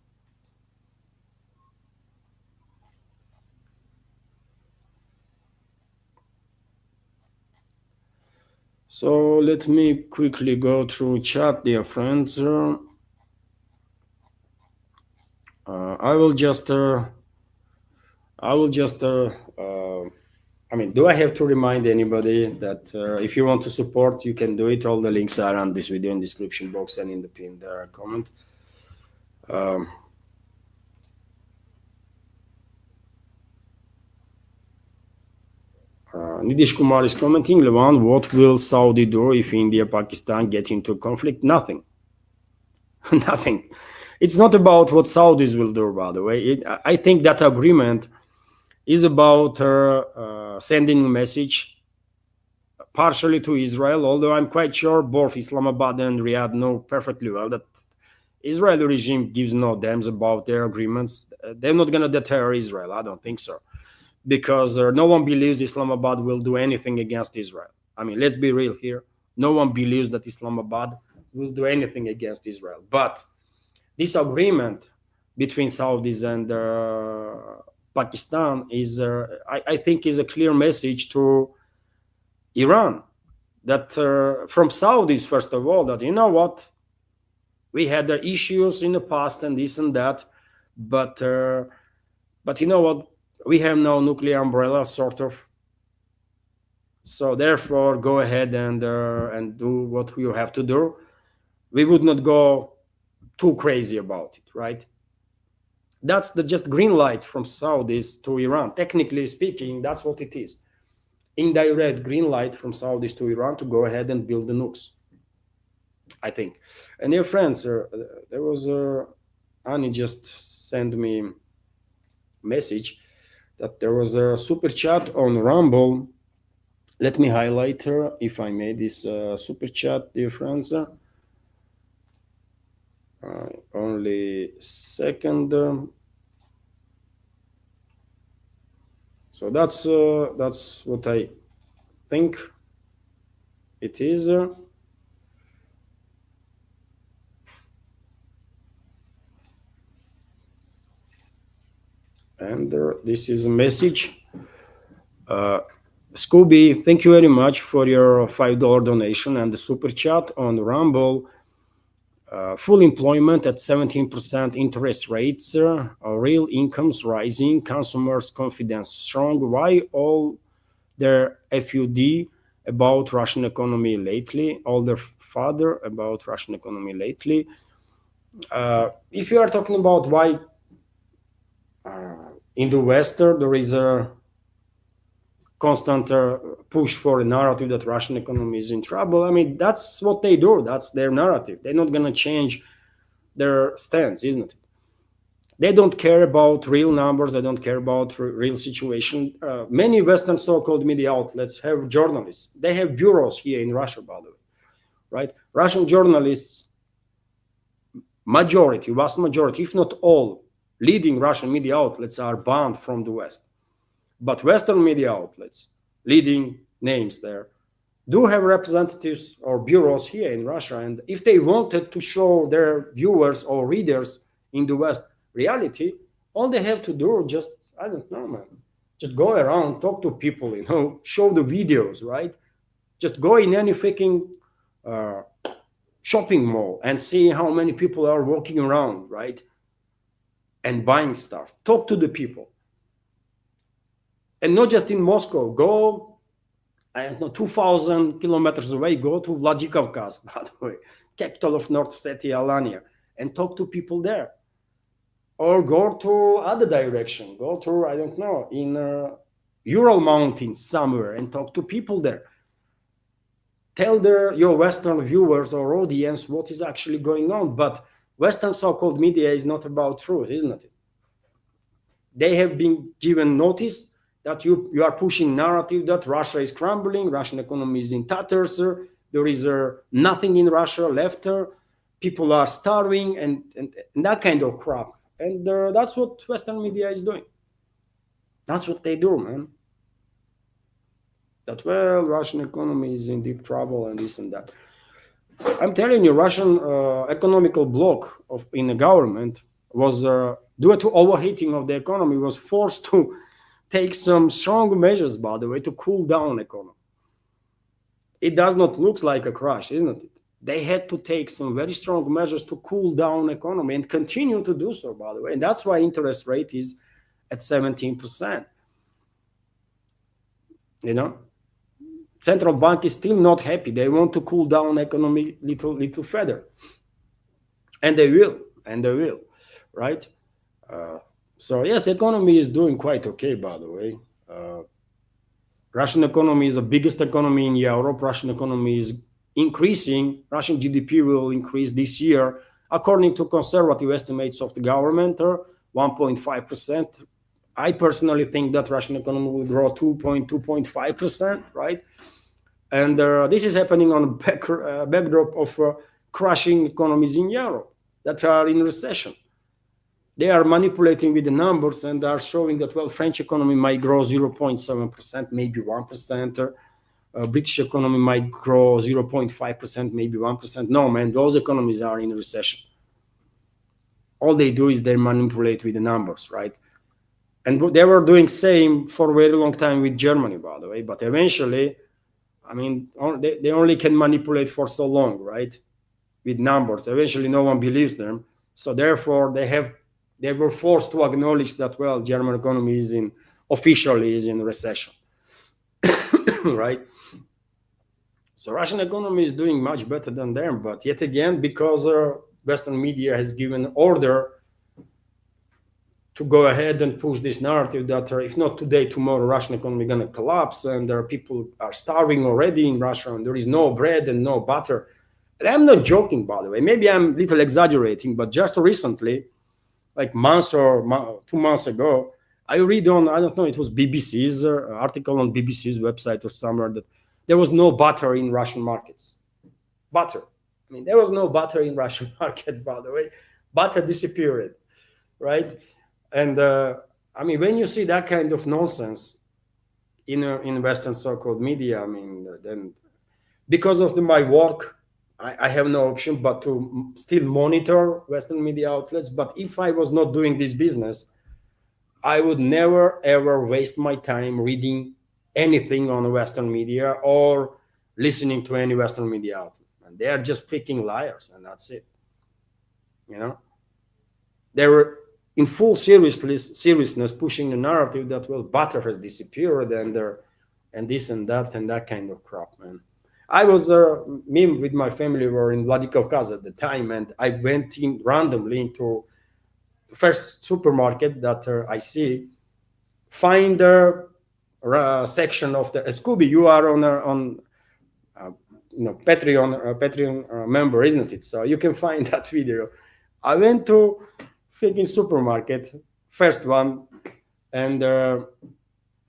So let me quickly go through chat, dear friends. I will just. I mean, do I have to remind anybody that if you want to support, you can do it. All the links are on this video in the description box and in the pinned comment. Nidish Kumar is commenting, Levan, what will Saudi do if India, Pakistan get into conflict? Nothing. Nothing. It's not about what Saudis will do, by the way. I think that agreement is about sending a message partially to Israel, although I'm quite sure both Islamabad and Riyadh know perfectly well that Israeli regime gives no damns about their agreements. They're not going to deter Israel. I don't think so. Because no one believes Islamabad will do anything against Israel. I mean, let's be real here. No one believes that Islamabad will do anything against Israel. But this agreement between Saudis and Pakistan is, I think, is a clear message to Iran that from Saudis, first of all, that you know what, we had the issues in the past and this and that, but you know what, we have no nuclear umbrella, sort of. So therefore, go ahead and do what you have to do. We would not go too crazy about it, right? That's the just green light from Saudis to Iran. Technically speaking, that's what it is. Indirect green light from Saudis to Iran to go ahead and build the nukes, I think. And dear friends, there was Annie just sent me a message that there was a super chat on Rumble. Let me highlight her if I made this super chat, dear friends. Only second. So that's what I think it is. And this is a message. Scooby, thank you very much for your $5 donation and the super chat on Rumble. Full employment at 17%, interest rates, real incomes rising, consumers' confidence strong. Why all their FUD about Russian economy lately? All their father about Russian economy lately. If you are talking about why in the West there is a constant push for a narrative that Russian economy is in trouble, I mean, that's what they do. That's their narrative. They're not going to change their stance, isn't it? They don't care about real numbers. They don't care about real situation. Many Western so-called media outlets have journalists. They have bureaus here in Russia, by the way, right? Russian journalists, majority, vast majority, if not all, leading Russian media outlets are banned from the West. But Western media outlets, leading names there, do have representatives or bureaus here in Russia. And if they wanted to show their viewers or readers in the West reality, all they have to do just, I don't know, man, Just go around, talk to people, show the videos, right? Just go in any freaking shopping mall and see how many people are walking around, right? And buying stuff. Talk to the people. And not just in Moscow. Go, I don't know, 2,000 kilometers away, go to Vladikavkaz, by the way, capital of North Ossetia, Alania, and talk to people there. Or go to other direction. Go to, I don't know, in Ural Mountains somewhere and talk to people there. Tell your Western viewers or audience what is actually going on. But Western so-called media is not about truth, isn't it? They have been given notice that you are pushing narrative that Russia is crumbling, Russian economy is in tatters, there is nothing in Russia left, people are starving, and that kind of crap. And that's what Western media is doing. That's what they do, man. That, well, Russian economy is in deep trouble and this and that. I'm telling you, Russian economical bloc in the government was, due to overheating of the economy, was forced to take some strong measures, by the way, to cool down economy. It does not look like a crash, isn't it? They had to take some very strong measures to cool down economy and continue to do so, by the way. And that's why interest rate is at 17%. Central bank is still not happy. They want to cool down economy little further. And they will, right? So yes, economy is doing quite okay, by the way. Russian economy is the biggest economy in Europe. Russian economy is increasing. Russian GDP will increase this year, according to conservative estimates of the government, 1.5%. I personally think that Russian economy will grow 2.5%, right? And this is happening on a backdrop of crashing economies in Europe that are in recession. They are manipulating with the numbers and are showing that, well, French economy might grow 0.7%, maybe 1%. British economy might grow 0.5%, maybe 1%. No, man, those economies are in recession. All they do is they manipulate with the numbers, right? And they were doing same for a very long time with Germany, by the way. But eventually, I mean, they only can manipulate for so long, right? With numbers. Eventually, no one believes them. So therefore, they were forced to acknowledge that, well, German economy officially is in recession, right? So Russian economy is doing much better than them. But yet again, because Western media has given order to go ahead and push this narrative that if not today, tomorrow, Russian economy going to collapse, and there are people are starving already in Russia, and there is no bread and no butter. And I'm not joking, by the way. Maybe I'm a little exaggerating, but just recently, like 2 months ago, I read on, I don't know, it was BBC's article on BBC's website or somewhere that there was no butter in Russian markets. Butter. I mean, there was no butter in Russian market, by the way. Butter disappeared, right? And I mean, when you see that kind of nonsense in Western so-called media, I mean, then because of my work, I have no option but to still monitor Western media outlets. But if I was not doing this business, I would never, ever waste my time reading anything on Western media or listening to any Western media outlet. And they are just freaking liars, and that's it. They were in full seriousness pushing the narrative that, well, butter has disappeared and this and that kind of crap, man. I was me with my family were in Vladikavkaz at the time, and I went in randomly into the first supermarket that I see, find the section of the Scooby. You are on Patreon member, isn't it? So you can find that video. I went to freaking supermarket, first one, and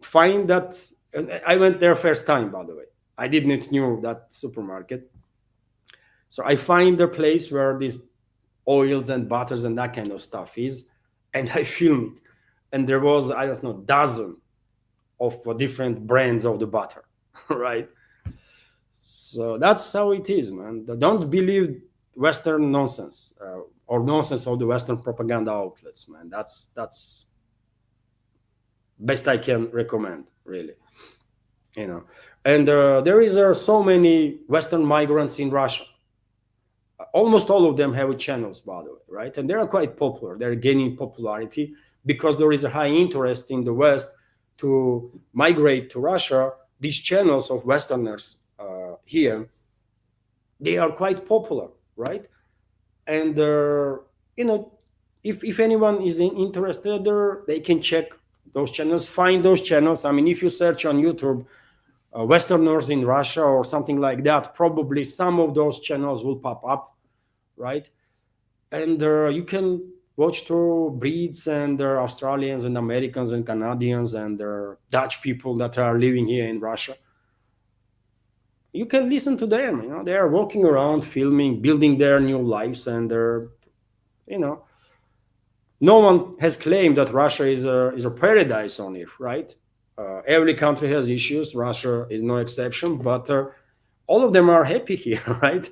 find that. And I went there first time, by the way. I didn't knew that supermarket. So I find the place where these oils and butters and that kind of stuff is, and I film it. And there was, I don't know, dozen of different brands of the butter, right? So that's how it is, man. Don't believe Western nonsense or nonsense of the Western propaganda outlets, man. That's best I can recommend, really. And there is so many Western migrants in Russia. Almost all of them have channels, by the way, right? And they are quite popular. They're gaining popularity because there is a high interest in the West to migrate to Russia. These channels of Westerners here, they are quite popular, right? And if anyone is interested, they can check those channels, find those channels. I mean, if you search on YouTube Westerners in Russia or something like that, probably some of those channels will pop up, right? And you can watch to Brits and Australians and Americans and Canadians and Dutch people that are living here in Russia. You can listen to them. They are walking around, filming, building their new lives, and you know, no one has claimed that Russia is a paradise on earth, right? Every country has issues. Russia is no exception, but all of them are happy here, right?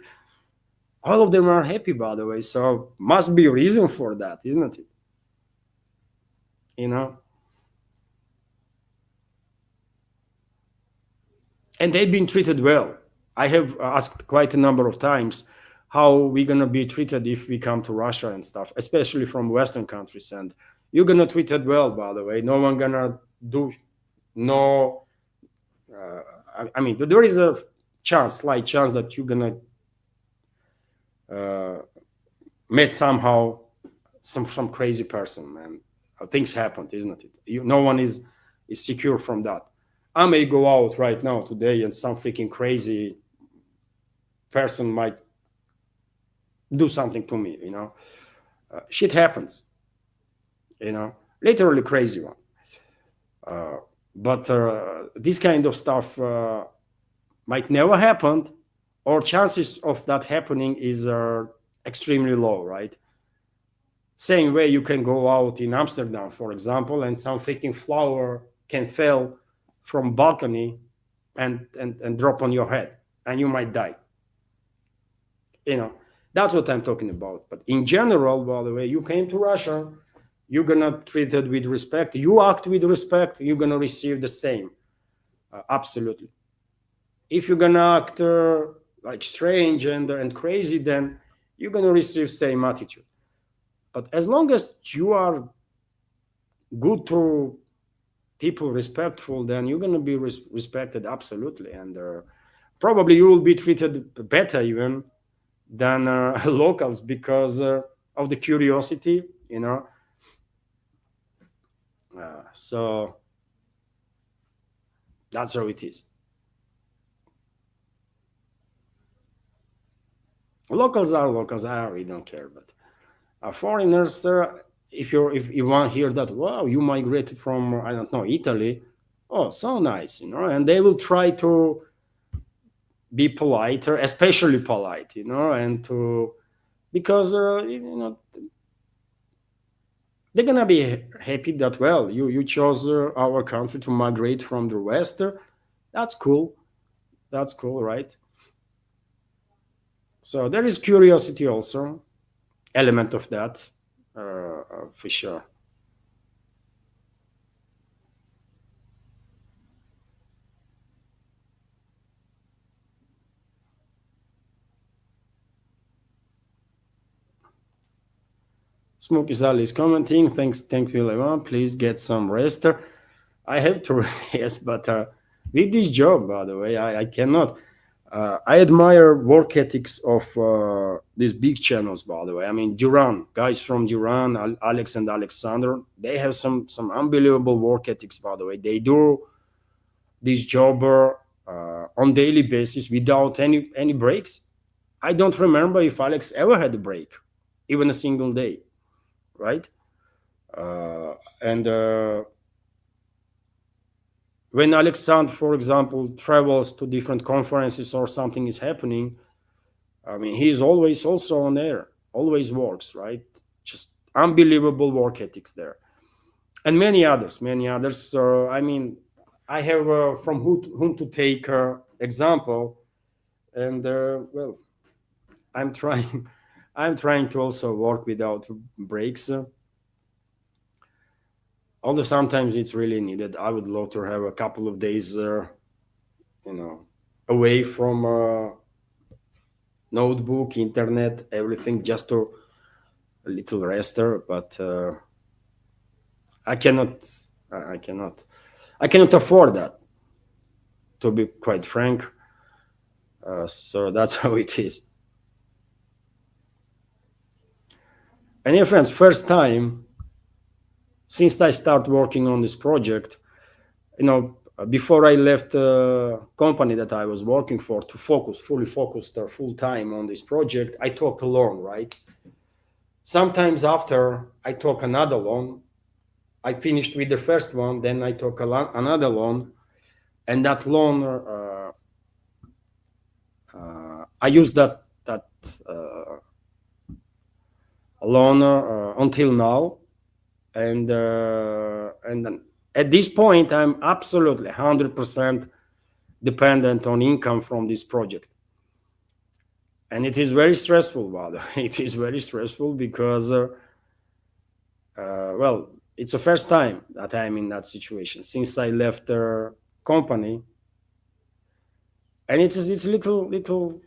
All of them are happy, by the way. So must be a reason for that, isn't it? You know, and they've been treated well. I have asked quite a number of times how we're gonna be treated if we come to Russia and stuff, especially from Western countries. And you're gonna treat it well, by the way. No one gonna do no. I mean, there is a chance, slight chance that you're gonna met somehow some crazy person, and things happened, isn't it? No one is secure from that. I may go out right now today and some freaking crazy person might do something to me, shit happens, literally crazy one. But this kind of stuff might never happen, or chances of that happening is extremely low, right? Same way you can go out in Amsterdam, for example, and some freaking flower can fall from balcony and drop on your head, and you might die. That's what I'm talking about. But in general, by the way, you came to Russia, you're gonna treat it with respect. You act with respect, you're gonna receive the same. Absolutely. If you're gonna act like strange and crazy, then you're gonna receive same attitude. But as long as you are good to people, respectful, then you're gonna be respected absolutely, and probably you will be treated better even than locals because of the curiosity, so that's how it is. Locals are locals. I really don't care. But foreigners, if you want to hear that, wow, you migrated from I don't know Italy, oh, so nice, and they will try to be polite, or especially polite, and to because they're gonna be happy that well you chose our country to migrate from the West. That's cool. That's cool, right? So there is curiosity also, element of that, for sure. Smoky Sally is commenting. Thank you, Levan. Please get some rest. I have to yes, but with this job, by the way, I cannot. I admire work ethics of these big channels, by the way. I mean, Duran, guys from Duran, Alex and Alexander, they have some unbelievable work ethics, by the way. They do this job on daily basis without any breaks. I don't remember if Alex ever had a break, even a single day, right? And when Alexander, for example, travels to different conferences or something is happening, I mean, he's always also on air, always works, right? Just unbelievable work ethics there. And many others, many others. I mean, I have from whom to take example, and well, I'm trying, I'm trying to also work without breaks. although sometimes it's really needed. I would love to have a couple of days, away from notebook, internet, everything, just to a little rester. But I cannot, I cannot, I cannot afford that, to be quite frank. So that's how it is. And yeah, friends, first time since I start working on this project, before I left the company that I was working for to fully focused or full time on this project, I took a loan, right? Sometimes after I took another loan, I finished with the first one, then I took another loan, and that loan, I used that loan until now, and then at this point I'm absolutely 100% dependent on income from this project, and it is very stressful, brother. It is very stressful because well, it's the first time that I'm in that situation since I left the company, and it's little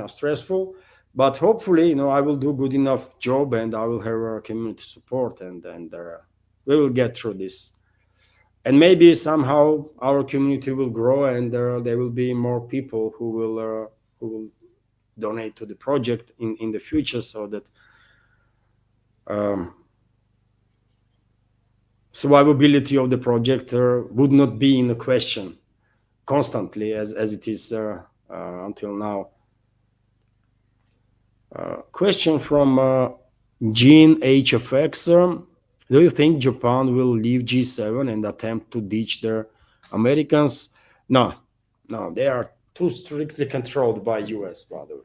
stressful, but hopefully I will do good enough job, and I will have a community support, and we will get through this, and maybe somehow our community will grow, and there will be more people who will donate to the project in the future, so that um, survivability of the project would not be in a question constantly as it is until now. Question from Gene HFX. Do you think Japan will leave G7 and attempt to ditch their Americans? No, no, they are too strictly controlled by US, by the way.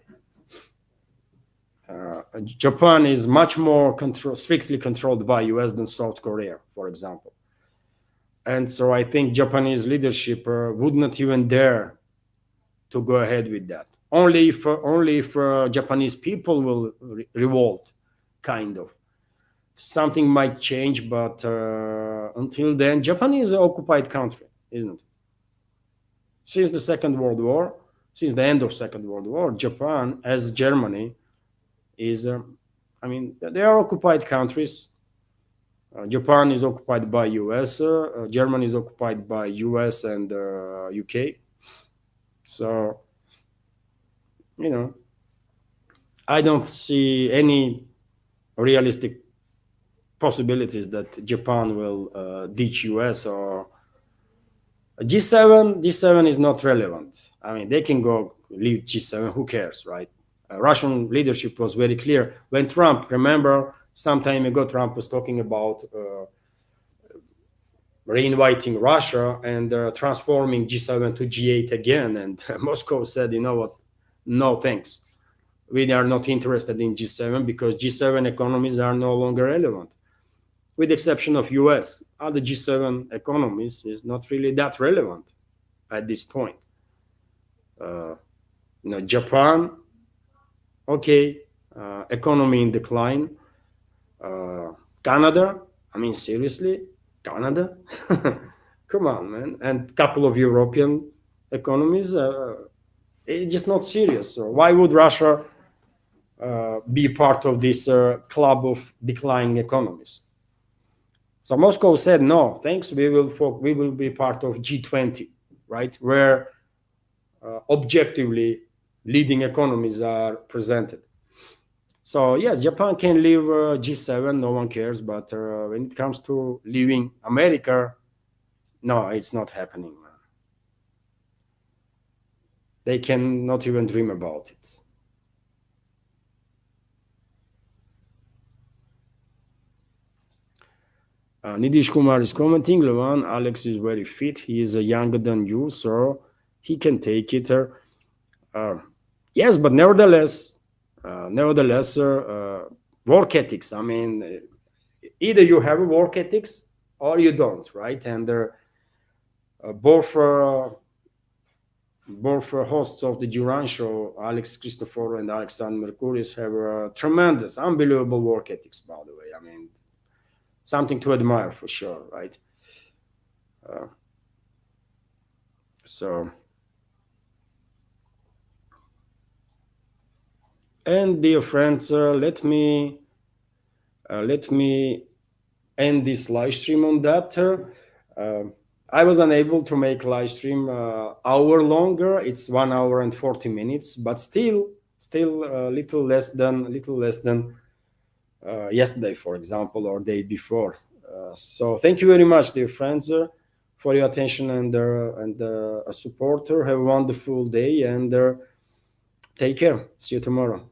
Japan is much more strictly controlled by US than South Korea, for example. And so I think Japanese leadership would not even dare to go ahead with that. Only if Japanese people will revolt, kind of. Something might change, but until then, Japan is an occupied country, isn't it? Since the Second World War, since the end of Second World War, Japan, as Germany, is, they are occupied countries. Japan is occupied by US, Germany is occupied by US and UK. So, I don't see any realistic possibilities that Japan will ditch US or G7. G7 is not relevant. I mean, they can go leave G7. Who cares, right? Russian leadership was very clear when Trump. Remember, some time ago, Trump was talking about reinviting Russia and transforming G7 to G8 again, and Moscow said, "You know what? No, thanks. We are not interested in G7 because G7 economies are no longer relevant. With the exception of US, other G7 economies is not really that relevant at this point. Japan, okay, economy in decline. Canada, I mean, seriously, Canada? Come on, man. And couple of European economies, it's just not serious. So why would Russia be part of this club of declining economies? So Moscow said, no, thanks. We will be part of G20, right, where objectively leading economies are presented. So yes, Japan can leave G7, no one cares. But when it comes to leaving America, no, it's not happening. They cannot even dream about it. Nidish Kumar is commenting, Levan, Alex is very fit. He is younger than you, so he can take it. Yes, but nevertheless, work ethics. I mean, either you have work ethics or you don't, right? And both hosts of the Duran show, Alex Christopher and Alexander Mercouris, have tremendous, unbelievable work ethics, by the way. I mean, something to admire for sure, right? So, and dear friends, let me end this live stream on that. I was unable to make live stream hour longer. It's 1 hour and 40 minutes, but still little less than yesterday, for example, or day before. So thank you very much, dear friends, for your attention and support. Have a wonderful day and take care. See you tomorrow.